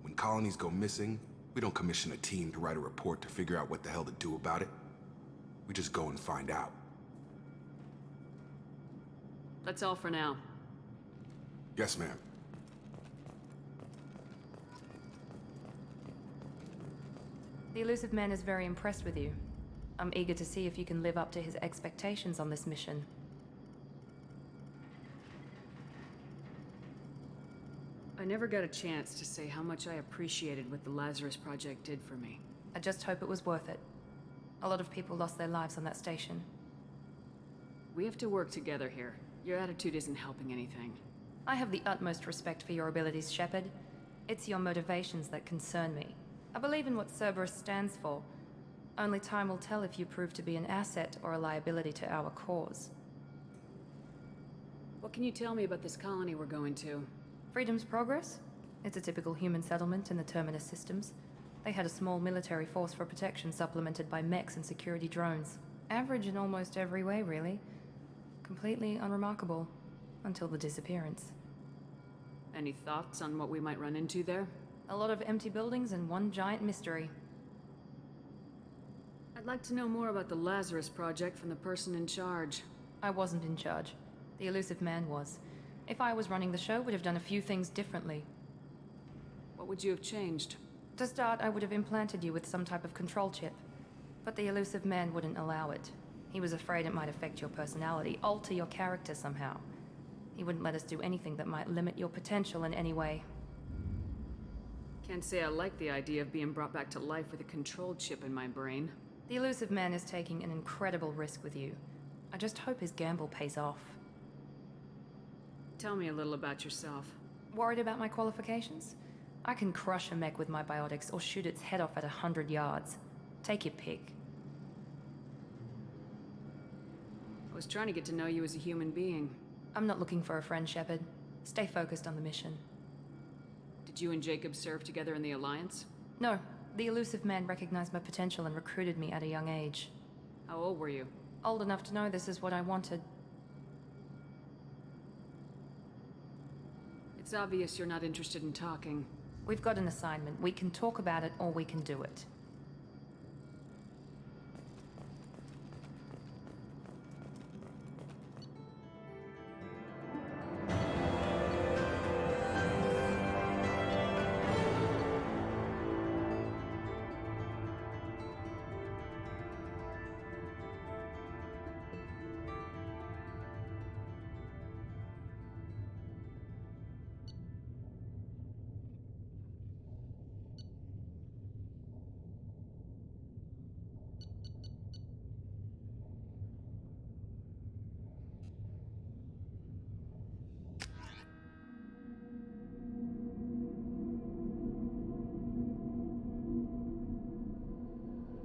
Speaker 10: When colonies go missing, we don't commission a team to write a report to figure out what the hell to do about it. We just go and find out.
Speaker 12: That's all for now.
Speaker 10: Yes, ma'am.
Speaker 2: The elusive man is very impressed with you. I'm eager to see if you can live up to his expectations on this mission.
Speaker 12: I never got a chance to say how much I appreciated what the Lazarus Project did for me.
Speaker 2: I just hope it was worth it. A lot of people lost their lives on that station.
Speaker 12: We have to work together here. Your attitude isn't helping anything.
Speaker 2: I have the utmost respect for your abilities, Shepard. It's your motivations that concern me. I believe in what Cerberus stands for. Only time will tell if you prove to be an asset or a liability to our cause.
Speaker 12: What can you tell me about this colony we're going to?
Speaker 2: Freedom's Progress? It's a typical human settlement in the Terminus systems. They had a small military force for protection supplemented by mechs and security drones. Average in almost every way, really. Completely unremarkable. Until the disappearance.
Speaker 12: Any thoughts on what we might run into there?
Speaker 2: A lot of empty buildings and one giant mystery.
Speaker 12: I'd like to know more about the Lazarus Project from the person in charge.
Speaker 2: I wasn't in charge. The elusive man was. If I was running the show, would have done a few things differently.
Speaker 12: What would you have changed?
Speaker 2: To start, I would have implanted you with some type of control chip. But the elusive man wouldn't allow it. He was afraid it might affect your personality, alter your character somehow. He wouldn't let us do anything that might limit your potential in any way.
Speaker 12: Can't say I like the idea of being brought back to life with a control chip in my brain.
Speaker 2: The elusive man is taking an incredible risk with you. I just hope his gamble pays off.
Speaker 12: Tell me a little about yourself.
Speaker 2: Worried about my qualifications? I can crush a mech with my biotics or shoot its head off at 100 yards. Take your pick.
Speaker 12: I was trying to get to know you as a human being.
Speaker 2: I'm not looking for a friend, Shepard. Stay focused on the mission.
Speaker 12: Did you and Jacob serve together in the Alliance?
Speaker 2: No. The elusive man recognized my potential and recruited me at a young age.
Speaker 12: How old were you?
Speaker 2: Old enough to know this is what I wanted.
Speaker 12: It's obvious you're not interested in talking.
Speaker 2: We've got an assignment. We can talk about it or we can do it.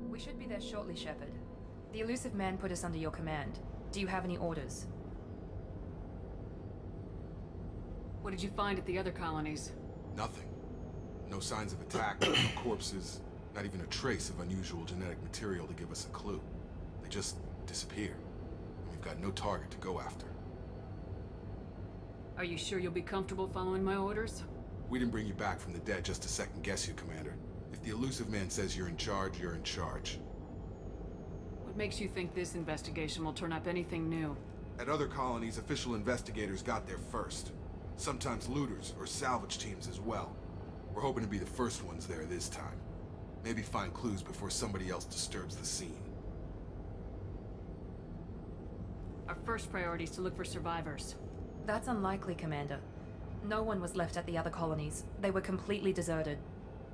Speaker 2: We should be there shortly, Shepard. The elusive man put us under your command. Do you have any orders?
Speaker 12: What did you find at the other colonies?
Speaker 10: Nothing. No signs of attack, no corpses, not even a trace of unusual genetic material to give us a clue. They just disappear. And we've got no target to go after.
Speaker 12: Are you sure you'll be comfortable following my orders?
Speaker 10: We didn't bring you back from the dead just to second guess you, Commander. If the elusive man says you're in charge, you're in charge.
Speaker 12: What makes you think this investigation will turn up anything new?
Speaker 10: At other colonies, official investigators got there first. Sometimes looters or salvage teams as well. We're hoping to be the first ones there this time. Maybe find clues before somebody else disturbs the scene.
Speaker 12: Our first priority is to look for survivors.
Speaker 2: That's unlikely, Commander. No one was left at the other colonies. They were completely deserted.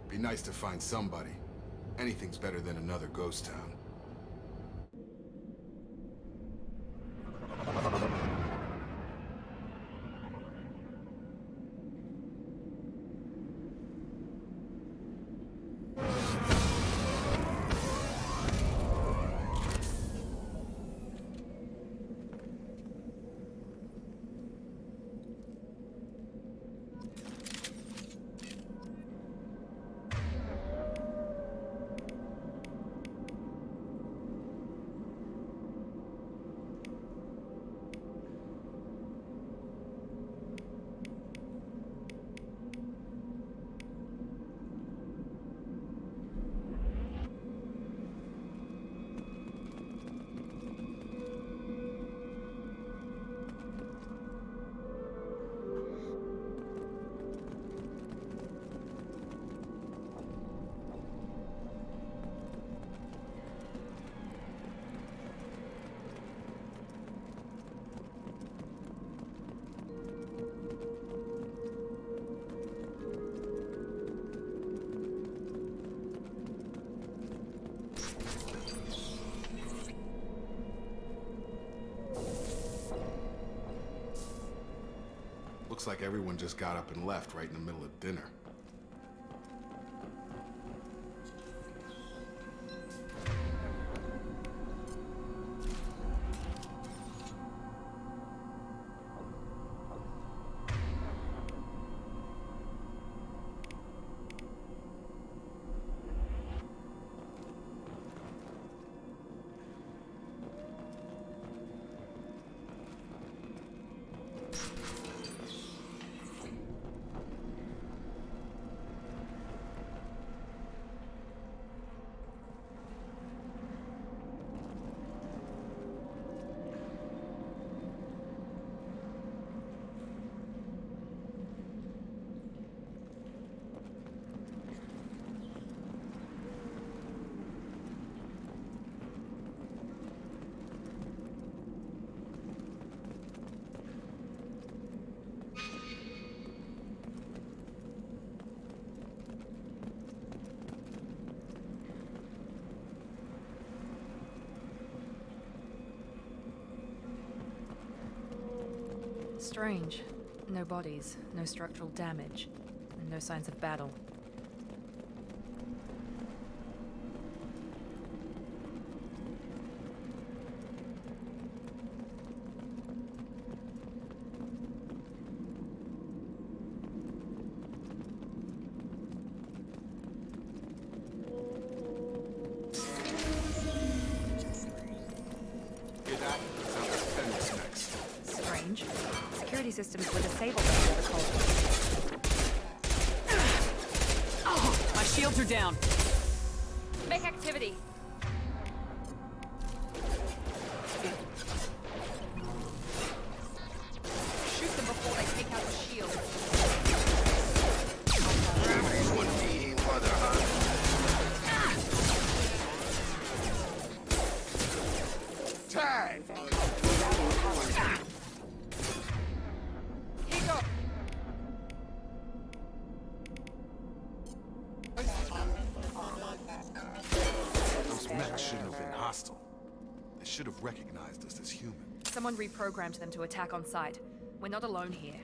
Speaker 10: Be nice to find somebody. Anything's better than another ghost town. Looks like everyone just got up and left right in the middle of dinner.
Speaker 2: Strange. No bodies, no structural damage, and no signs of battle.
Speaker 10: Hear that? Sounds like fence next.
Speaker 2: Strange. Security systems were disabled after the cold.
Speaker 12: Oh, my shields are down.
Speaker 2: Make activity. Shoot them before they take out the shield.
Speaker 8: Gravity's one mean mother, huh?
Speaker 10: Tag! Those mechs shouldn't have been hostile. They should have recognized us as human.
Speaker 2: Someone reprogrammed them to attack on sight. We're not alone here.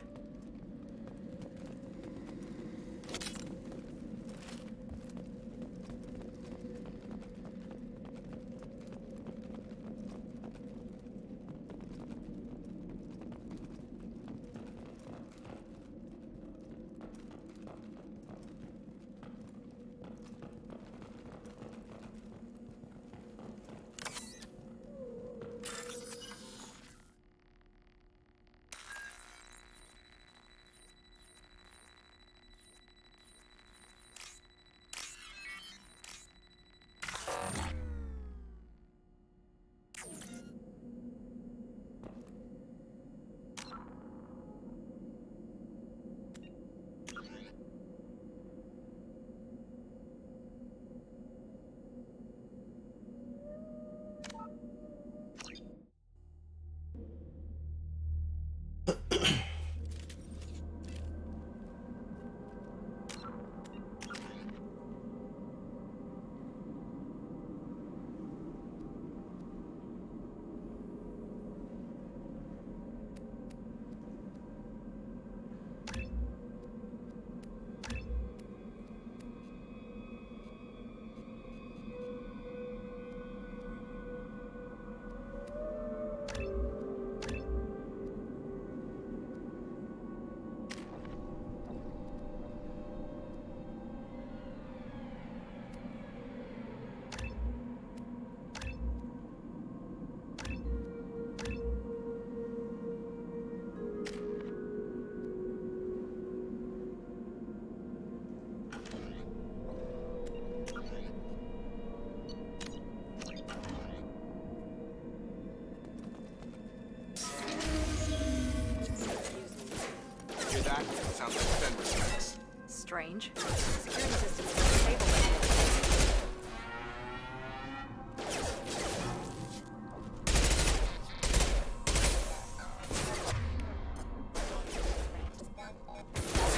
Speaker 10: Hear that? Sounds like Fenris mechs.
Speaker 2: Strange. Security systems are disabled anyway.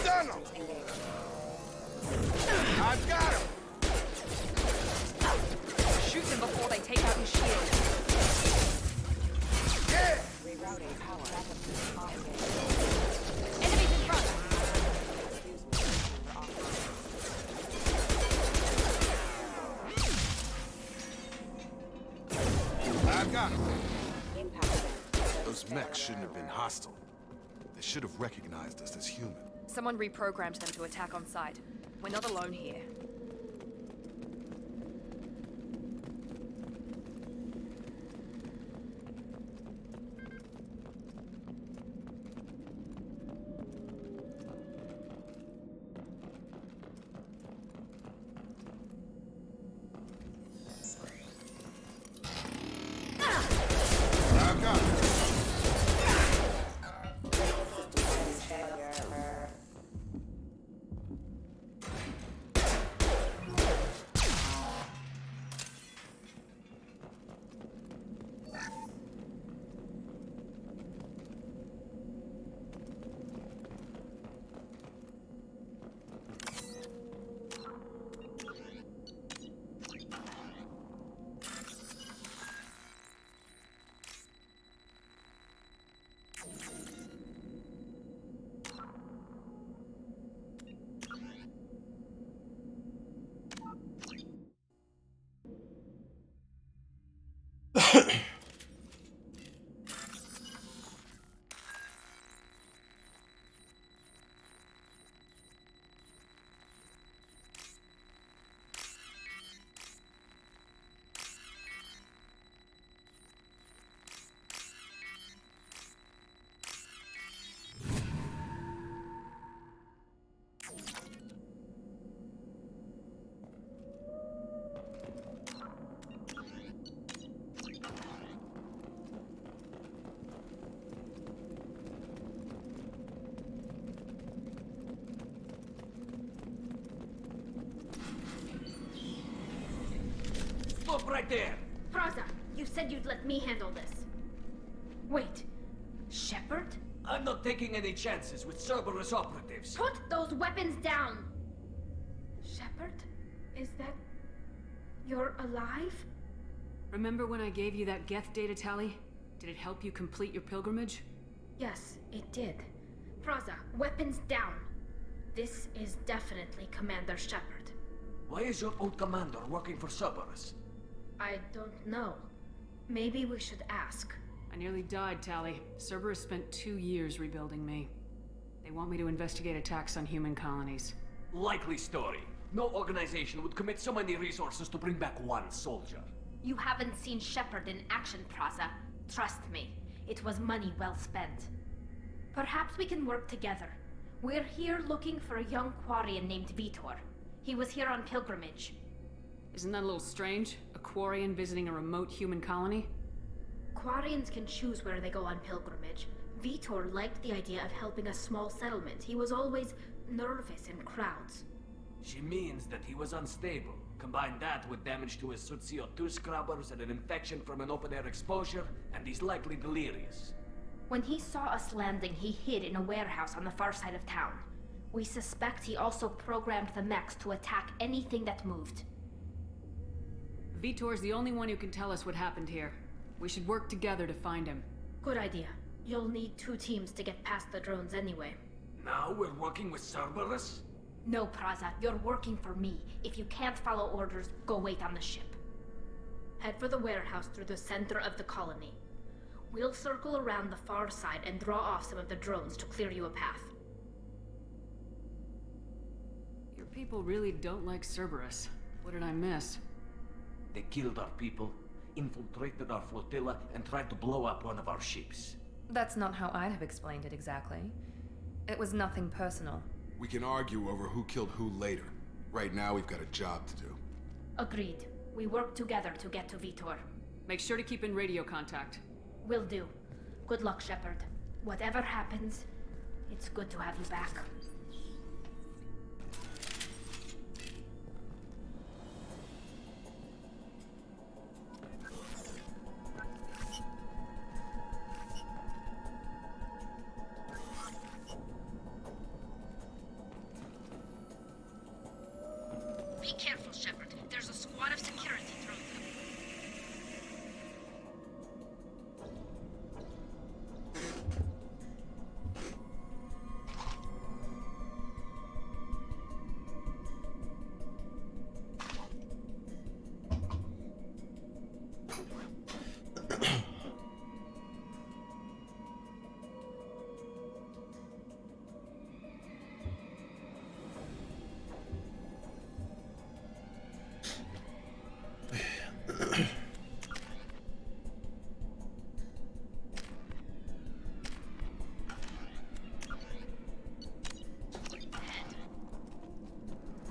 Speaker 10: Stun him! I've got him!
Speaker 2: Shoot him before they take out his shield.
Speaker 10: Yeah!
Speaker 11: Rerouting power.
Speaker 2: Enemies in front!
Speaker 10: I've got him. Those mechs shouldn't have been hostile. They should have recognized us as human.
Speaker 2: Someone reprogrammed them to attack on sight. We're not alone here.
Speaker 10: I've got him.
Speaker 13: Stop right there!
Speaker 14: Praza, you said you'd let me handle this. Wait, Shepard?
Speaker 13: I'm not taking any chances with Cerberus operatives.
Speaker 14: Put those weapons down! Shepard? Is that... you're alive?
Speaker 12: Remember when I gave you that Geth data tally? Did it help you complete your pilgrimage?
Speaker 14: Yes, it did. Praza, weapons down. This is definitely Commander Shepard.
Speaker 13: Why is your old commander working for Cerberus?
Speaker 14: I don't know. Maybe we should ask.
Speaker 12: I nearly died, Tally. Cerberus spent 2 years rebuilding me. They want me to investigate attacks on human colonies.
Speaker 13: Likely story. No organization would commit so many resources to bring back one soldier.
Speaker 14: You haven't seen Shepard in action, Praza. Trust me, it was money well spent. Perhaps we can work together. We're here looking for a young Quarian named Vitor. He was here on pilgrimage.
Speaker 12: Isn't that a little strange? A Quarian visiting a remote human colony?
Speaker 14: Quarians can choose where they go on pilgrimage. Vitor liked the idea of helping a small settlement. He was always nervous in crowds.
Speaker 13: She means that he was unstable. Combine that with damage to his CO2 scrubbers and an infection from an open-air exposure, and he's likely delirious.
Speaker 14: When he saw us landing, he hid in a warehouse on the far side of town. We suspect he also programmed the mechs to attack anything that moved.
Speaker 12: Vitor's the only one who can tell us what happened here. We should work together to find him.
Speaker 14: Good idea. You'll need 2 teams to get past the drones anyway.
Speaker 13: Now we're working with Cerberus?
Speaker 14: No, Praza. You're working for me. If you can't follow orders, go wait on the ship. Head for the warehouse through the center of the colony. We'll circle around the far side and draw off some of the drones to clear you a path.
Speaker 12: Your people really don't like Cerberus. What did I miss?
Speaker 13: They killed our people, infiltrated our flotilla, and tried to blow up one of our ships.
Speaker 2: That's not how I'd have explained it exactly. It was nothing personal.
Speaker 10: We can argue over who killed who later. Right now, we've got a job to do.
Speaker 14: Agreed. We work together to get to Vitor.
Speaker 12: Make sure to keep in radio contact.
Speaker 14: Will do. Good luck, Shepard. Whatever happens, It's good to have you back. Be careful, Shepard. There's a squad of security through them.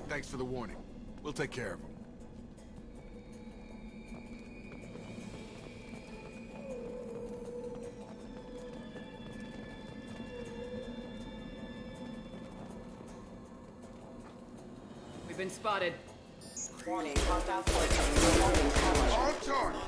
Speaker 10: Thanks for the warning. We'll take care of him.
Speaker 12: We've been spotted.
Speaker 11: Warning, hostile forces.
Speaker 10: On target!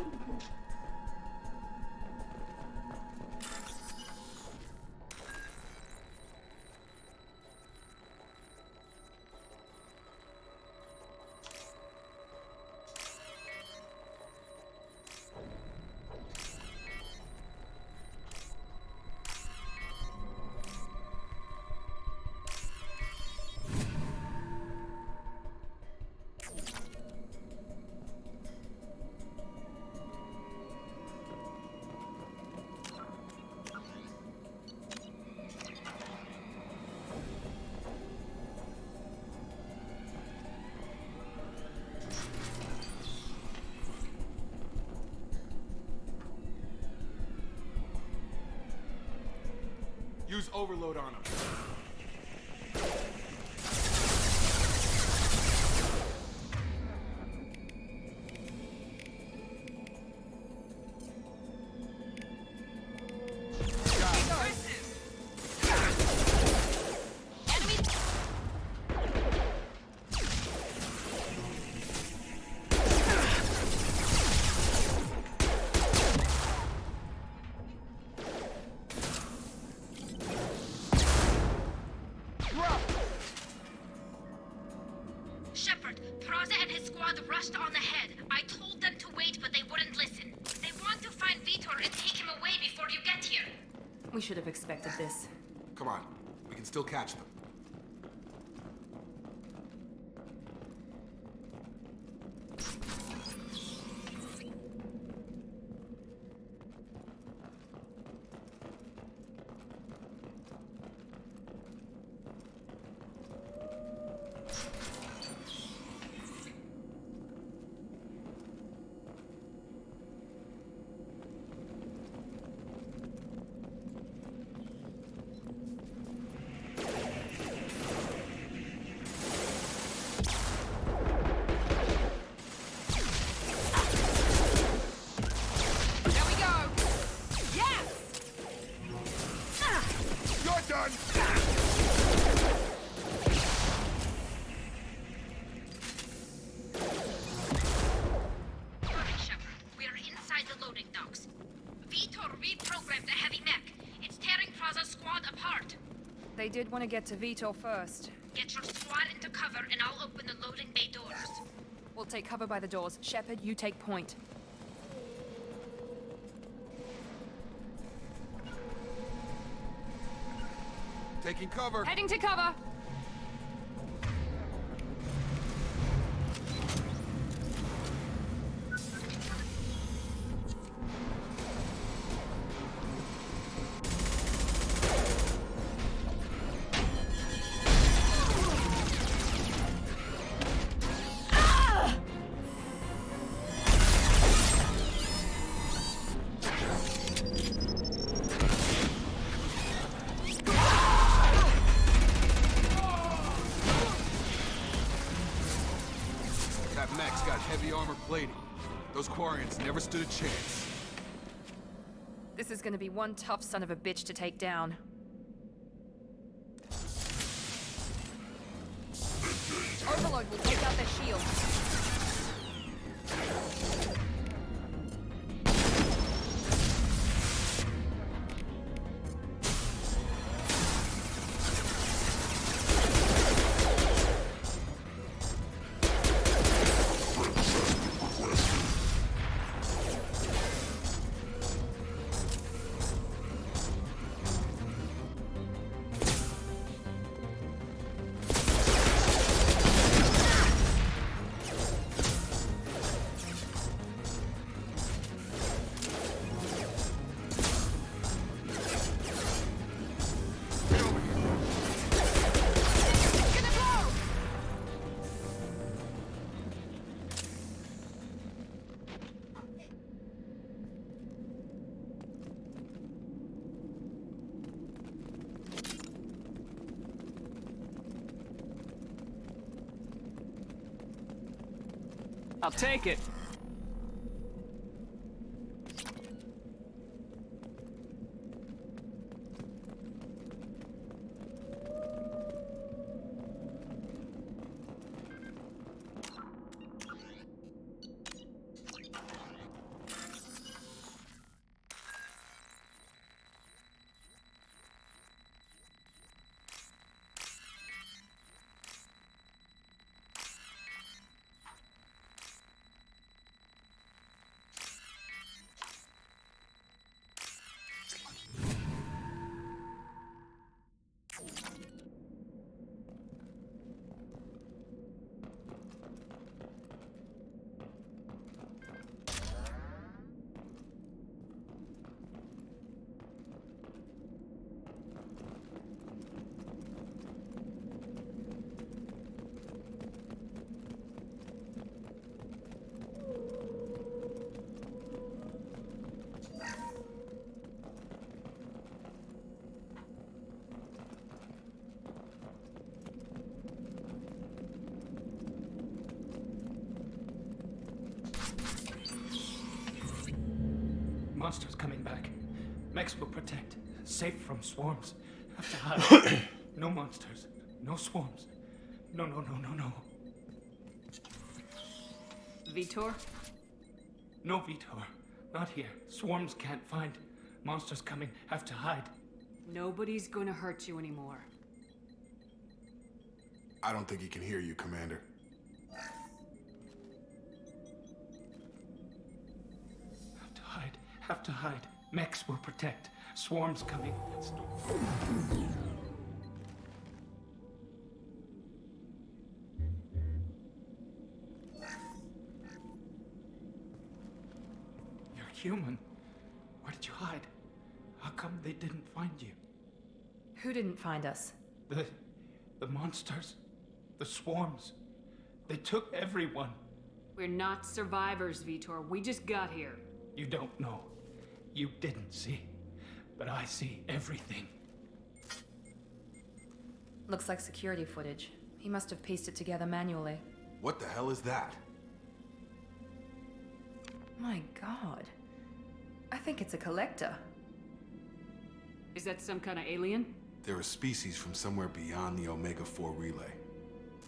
Speaker 10: Use overload on him.
Speaker 14: Shepard, Praza and his squad rushed on ahead. I told them to wait, but they wouldn't listen. They want to find Vitor and take him away before you get here.
Speaker 2: We should have expected this.
Speaker 10: Come on, we can still catch them.
Speaker 2: They did want to get to Vitor first.
Speaker 14: Get your squad into cover and I'll open the loading bay doors.
Speaker 2: We'll take cover by the doors. Shepard, you take point.
Speaker 10: Taking cover.
Speaker 2: Heading to cover!
Speaker 10: Mech's got heavy armor plating. Those Quarians never stood a chance.
Speaker 2: This is gonna be one tough son of a bitch to take down. destroyed will take out their shields.
Speaker 13: I'll take it.
Speaker 15: Monsters coming back. Mechs will protect. Safe from swarms. Have to hide. No monsters. No swarms. No.
Speaker 12: Vitor?
Speaker 15: No, Vitor. Not here. Swarms can't find. Monsters coming. Have to hide.
Speaker 12: Nobody's gonna hurt you anymore.
Speaker 10: I don't think he can hear you, Commander.
Speaker 15: Have to hide. Mechs will protect. Swarms coming. You're human. Where did you hide? How come they didn't find you?
Speaker 2: Who didn't find us?
Speaker 15: The monsters. The swarms. They took everyone.
Speaker 12: We're not survivors, Vitor. We just got here.
Speaker 15: You don't know. You didn't see. But I see everything.
Speaker 2: Looks like security footage. He must have pieced it together manually.
Speaker 10: What the hell is that?
Speaker 2: My god. I think it's a collector.
Speaker 12: Is that some kind of alien?
Speaker 10: They're a species from somewhere beyond the Omega-4 relay.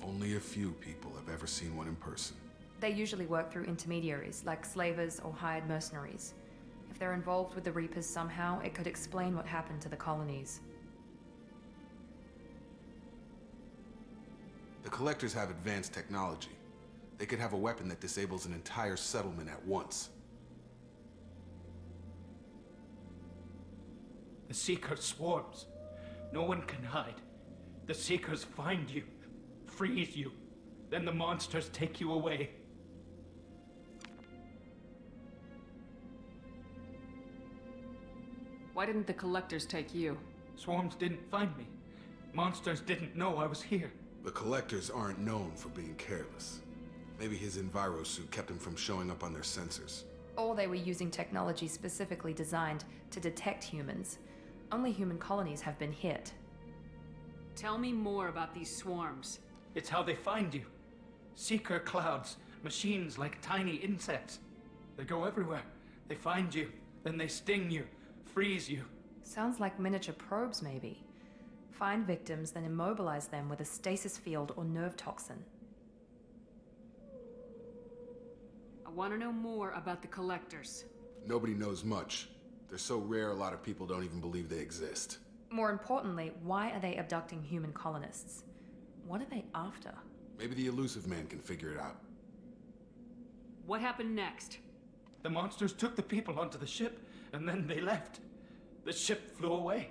Speaker 10: Only a few people have ever seen one in person.
Speaker 2: They usually work through intermediaries, like slavers or hired mercenaries. If they're involved with the Reapers somehow, it could explain what happened to the colonies.
Speaker 10: The Collectors have advanced technology. They could have a weapon that disables an entire settlement at once.
Speaker 15: The Seeker swarms. No one can hide. The Seekers find you, freeze you, then the monsters take you away.
Speaker 12: Why didn't the Collectors take you?
Speaker 15: Swarms didn't find me. Monsters didn't know I was here.
Speaker 10: The Collectors aren't known for being careless. Maybe his Enviro suit kept him from showing up on their sensors.
Speaker 2: Or they were using technology specifically designed to detect humans. Only human colonies have been hit.
Speaker 12: Tell me more about these swarms.
Speaker 15: It's how they find you. Seeker clouds, machines like tiny insects. They go everywhere. They find you, then they sting you, freeze you.
Speaker 2: Sounds like miniature probes, maybe. Find victims, then immobilize them with a stasis field or nerve toxin.
Speaker 12: want to know more about the Collectors.
Speaker 10: Nobody knows much. They're so rare, a lot of people don't even believe they exist.
Speaker 2: More importantly, why are they abducting human colonists? What are they after?
Speaker 10: Maybe the elusive man can figure it out.
Speaker 12: What happened next?
Speaker 15: The monsters took the people onto the ship, and then they left. The ship flew away.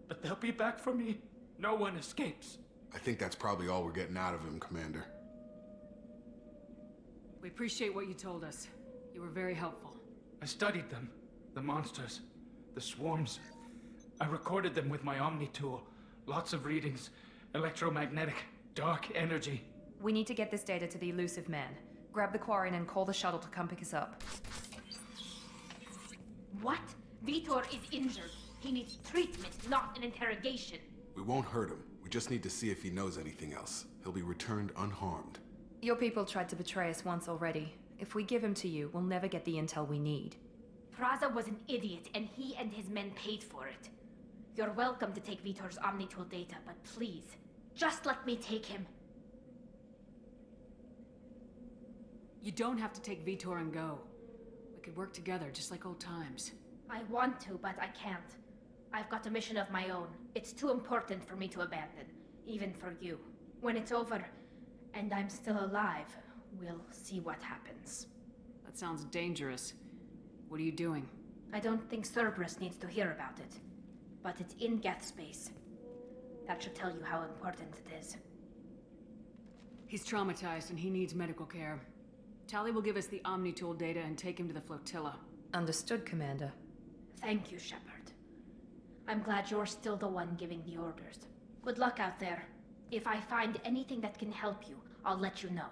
Speaker 15: But they'll be back for me. No one escapes.
Speaker 10: I think that's probably all we're getting out of him, Commander.
Speaker 12: We appreciate what you told us. You were very helpful.
Speaker 15: I studied them. The monsters. The swarms. I recorded them with my Omni tool. Lots of readings. Electromagnetic. Dark energy.
Speaker 2: We need to get this data to the elusive man. Grab the Quarian and call the shuttle to come pick us up.
Speaker 14: What? Vitor is injured. He needs treatment, not an interrogation.
Speaker 10: We won't hurt him. We just need to see if he knows anything else. He'll be returned unharmed.
Speaker 2: Your people tried to betray us once already. If we give him to you, we'll never get the intel we need.
Speaker 14: Praza was an idiot, and he and his men paid for it. You're welcome to take Vitor's Omnitool data, but please, just let me take him.
Speaker 12: You don't have to take Vitor and go. We could work together, just like old times.
Speaker 14: I want to, but I can't. I've got a mission of my own. It's too important for me to abandon, even for you. When it's over, and I'm still alive, we'll see what happens.
Speaker 12: That sounds dangerous. What are you doing?
Speaker 14: I don't think Cerberus needs to hear about it. But it's in Geth space. That should tell you how important it is.
Speaker 12: He's traumatized and he needs medical care. Tali will give us the Omnitool data and take him to the flotilla.
Speaker 2: Understood, Commander.
Speaker 14: Thank you, Shepard. I'm glad you're still the one giving the orders. Good luck out there. If I find anything that can help you, I'll let you know.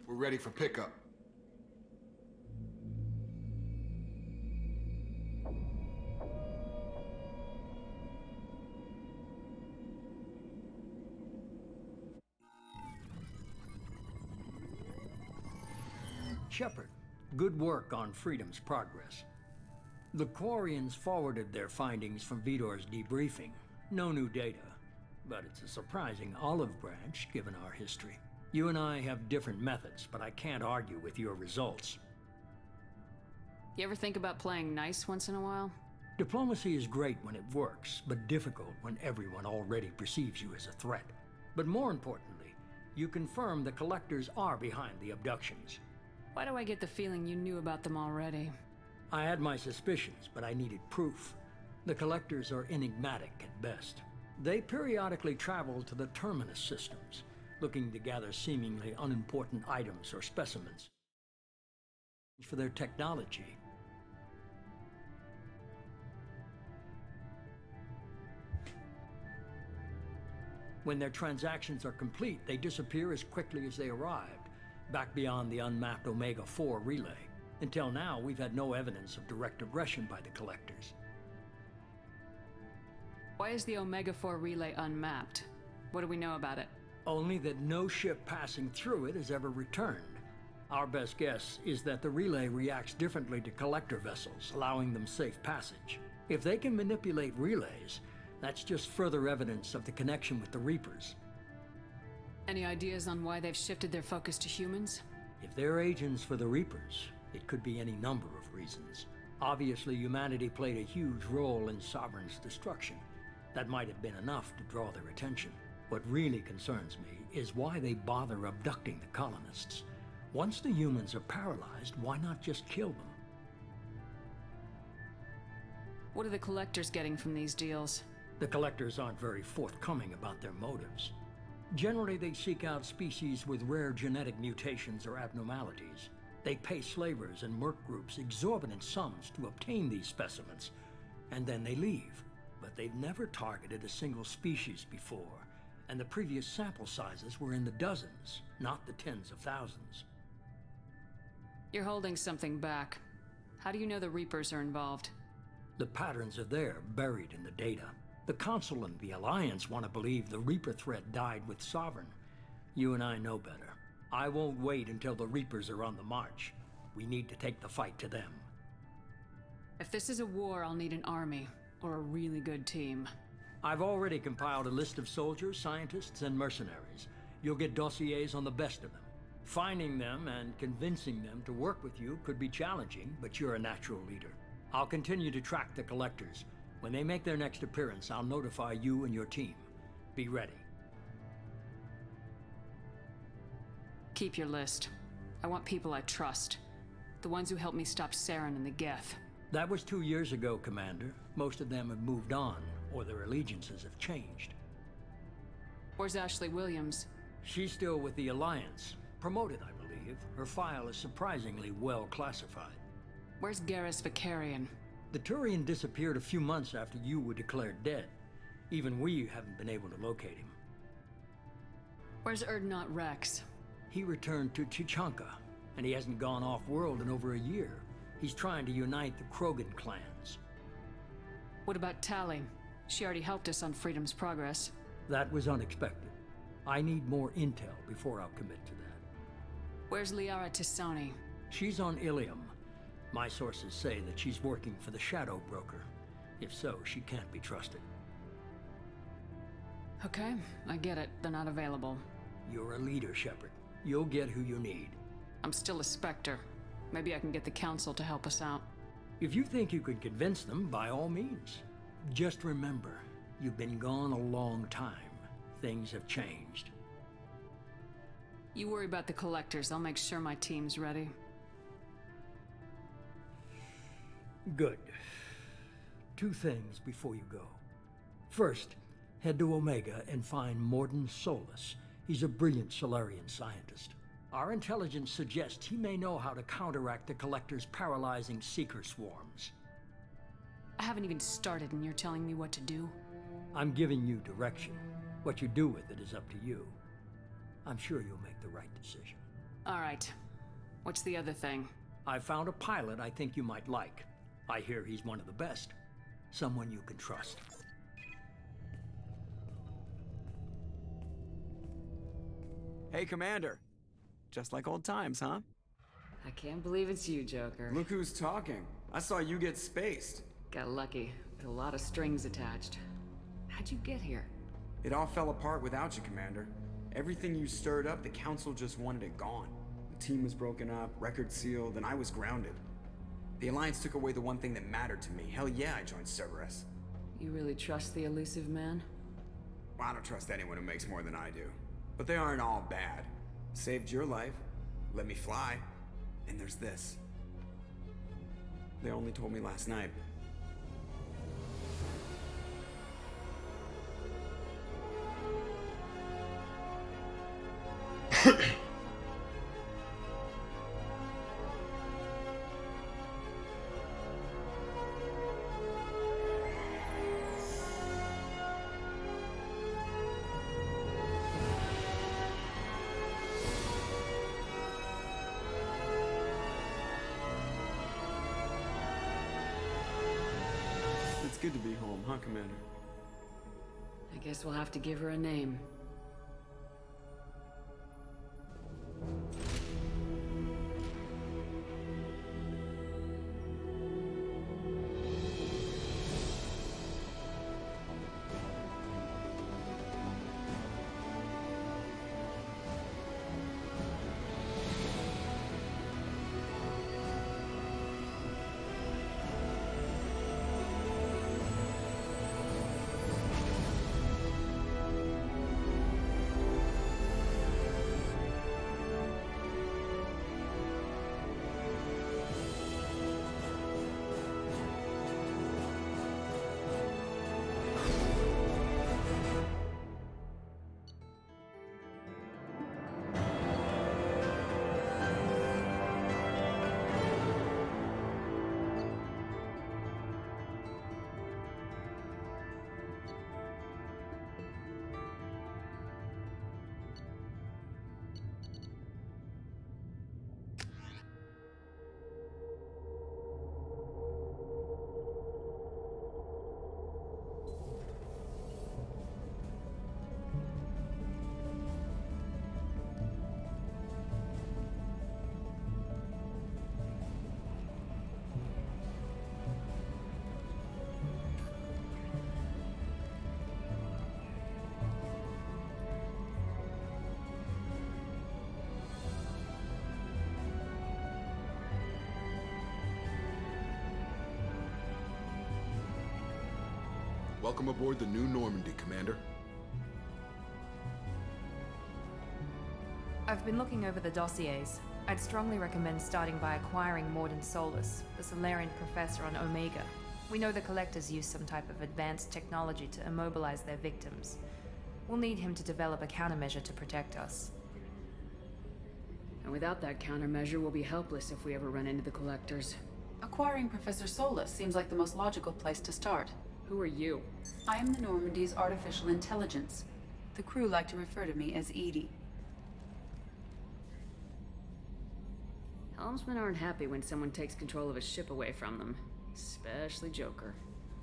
Speaker 10: We're ready for pickup.
Speaker 3: Shepard, good work on Freedom's progress. The Quarians forwarded their findings from Vitor's debriefing. No new data, but it's a surprising olive branch given our history. You and I have different methods, but I can't argue with your results.
Speaker 12: You ever think about playing nice once in a while?
Speaker 3: Diplomacy is great when it works, but difficult when everyone already perceives you as a threat. But more importantly, you confirm the Collectors are behind the abductions.
Speaker 12: Why do I get the feeling you knew about them already?
Speaker 3: I had my suspicions, but I needed proof. The Collectors are enigmatic at best. They periodically travel to the Terminus systems, looking to gather seemingly unimportant items or specimens for their technology. When their transactions are complete, they disappear as quickly as they arrived, back beyond the unmapped Omega-4 relay. Until now, we've had no evidence of direct aggression by the Collectors.
Speaker 12: Why is the Omega-4 relay unmapped? What do we know about it?
Speaker 3: Only that no ship passing through it has ever returned. Our best guess is that the relay reacts differently to Collector vessels, allowing them safe passage. If they can manipulate relays, that's just further evidence of the connection with the Reapers.
Speaker 12: Any ideas on why they've shifted their focus to humans?
Speaker 3: If they're agents for the Reapers, it could be any number of reasons. Obviously, humanity played a huge role in Sovereign's destruction. That might have been enough to draw their attention. What really concerns me is why they bother abducting the colonists. Once the humans are paralyzed, why not just kill them?
Speaker 12: What are the Collectors getting from these deals?
Speaker 3: The Collectors aren't very forthcoming about their motives. Generally, they seek out species with rare genetic mutations or abnormalities. They pay slavers and merc groups exorbitant sums to obtain these specimens, and then they leave. But they've never targeted a single species before, and the previous sample sizes were in the dozens, not the tens of thousands.
Speaker 12: You're holding something back. How do you know the Reapers are involved?
Speaker 3: The patterns are there, buried in the data. The Council and the Alliance want to believe the Reaper threat died with Sovereign. You and I know better. I won't wait until the Reapers are on the march. We need to take the fight to them.
Speaker 12: If this is a war, I'll need an army, or a really good team.
Speaker 3: I've already compiled a list of soldiers, scientists, and mercenaries. You'll get dossiers on the best of them. Finding them and convincing them to work with you could be challenging, but you're a natural leader. I'll continue to track the collectors. When they make their next appearance, I'll notify you and your team. Be ready.
Speaker 12: Keep your list. I want people I trust. The ones who helped me stop Saren and the Geth.
Speaker 3: That was 2 years ago, Commander. Most of them have moved on, or their allegiances have changed.
Speaker 12: Where's Ashley Williams?
Speaker 3: She's still with the Alliance. Promoted, I believe. Her file is surprisingly well classified.
Speaker 12: Where's Garrus Vicarian?
Speaker 3: The Turian disappeared a few months after you were declared dead. Even we haven't been able to locate him.
Speaker 12: Where's Erdnot Rex?
Speaker 3: He returned to Chichanka, and he hasn't gone off-world in over a year. He's trying to unite the Krogan clans.
Speaker 12: What about Tali? She already helped us on Freedom's Progress.
Speaker 3: That was unexpected. I need more intel before I'll commit to that.
Speaker 12: Where's Liara Tisoni?
Speaker 3: She's on Ilium. My sources say that she's working for the Shadow Broker. If so, she can't be trusted.
Speaker 12: Okay, I get it. They're not available.
Speaker 3: You're a leader, Shepard. You'll get who you need.
Speaker 12: I'm still a Spectre. Maybe I can get the Council to help us out.
Speaker 3: If you think you can convince them, by all means. Just remember, you've been gone a long time. Things have changed.
Speaker 12: You worry about the collectors. I'll make sure my team's ready.
Speaker 3: Good. 2 things before you go. First, head to Omega and find Mordin Solus. He's a brilliant Solarian scientist. Our intelligence suggests he may know how to counteract the Collector's paralyzing Seeker swarms.
Speaker 12: I haven't even started and you're telling me what to do?
Speaker 3: I'm giving you direction. What you do with it is up to you. I'm sure you'll make the right decision.
Speaker 12: All right. What's the other thing?
Speaker 3: I found a pilot I think you might like. I hear he's one of the best. Someone you can trust.
Speaker 4: Hey, Commander. Just like old times, huh?
Speaker 12: I can't believe it's you, Joker.
Speaker 4: Look who's talking. I saw you get spaced.
Speaker 12: Got lucky, with a lot of strings attached. How'd you get here?
Speaker 4: It all fell apart without you, Commander. Everything you stirred up, the Council just wanted it gone. The team was broken up, record sealed, and I was grounded. The Alliance took away the one thing that mattered to me. Hell yeah, I joined Cerberus.
Speaker 12: You really trust the elusive man?
Speaker 4: Well, I don't trust anyone who makes more than I do. But they aren't all bad. Saved your life, let me fly, and there's this. They only told me last night. It's good to be home, huh, Commander?
Speaker 12: I guess we'll have to give her a name.
Speaker 10: Welcome aboard the new Normandy, Commander.
Speaker 2: I've been looking over the dossiers. I'd strongly recommend starting by acquiring Morden Solus, the Solarian professor on Omega. We know the Collectors use some type of advanced technology to immobilize their victims. We'll need him to develop a countermeasure to protect us.
Speaker 12: And without that countermeasure, we'll be helpless if we ever run into the Collectors.
Speaker 16: Acquiring Professor Solus seems like the most logical place to start.
Speaker 12: Who are you?
Speaker 16: I am the Normandy's artificial intelligence. The crew like to refer to me as Edie.
Speaker 12: Helmsmen aren't happy when someone takes control of a ship away from them. Especially Joker.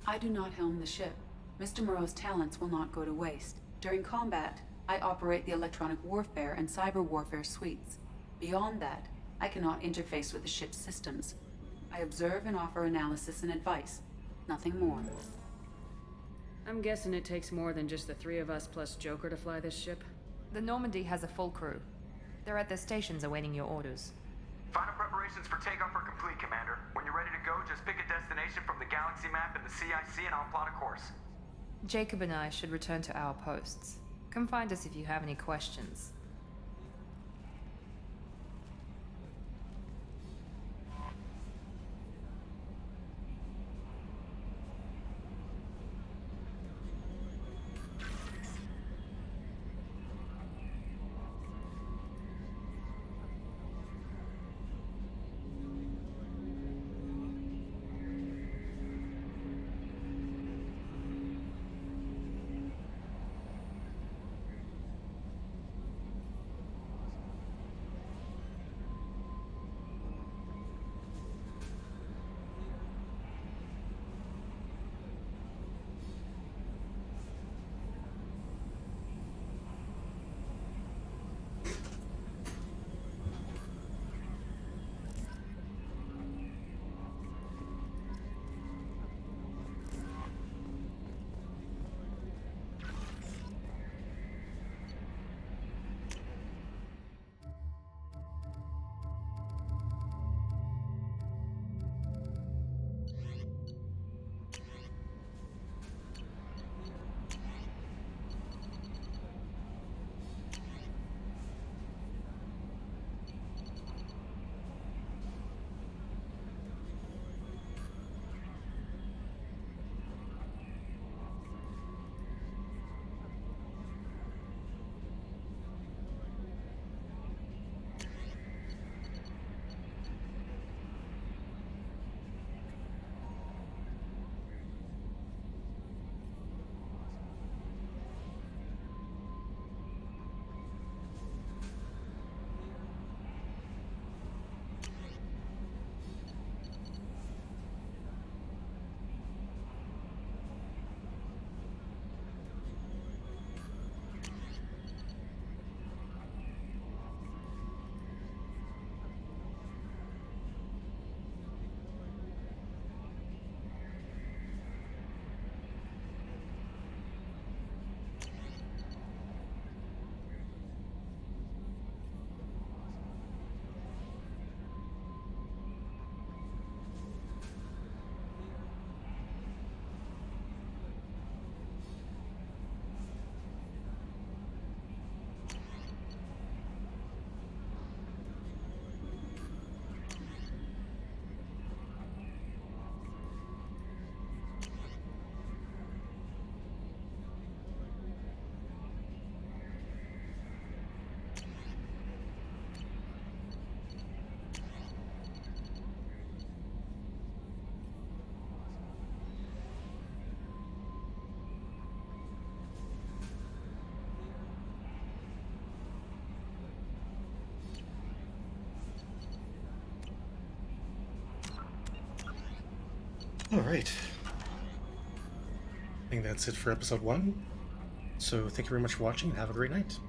Speaker 16: I do not helm the ship. Mr. Moreau's talents will not go to waste. During combat, I operate the electronic warfare and cyber warfare suites. Beyond that, I cannot interface with the ship's systems. I observe and offer analysis and advice. Nothing more.
Speaker 12: I'm guessing it takes more than just the three of us plus Joker to fly this ship?
Speaker 2: The Normandy has a full crew. They're at their stations awaiting your orders.
Speaker 17: Final preparations for takeoff are complete, Commander. When you're ready to go, just pick a destination from the galaxy map and the CIC and I'll plot a course.
Speaker 2: Jacob and I should return to our posts. Come find us if you have any questions.
Speaker 1: Alright. I think that's it for episode 1. So thank you very much for watching and have a great night.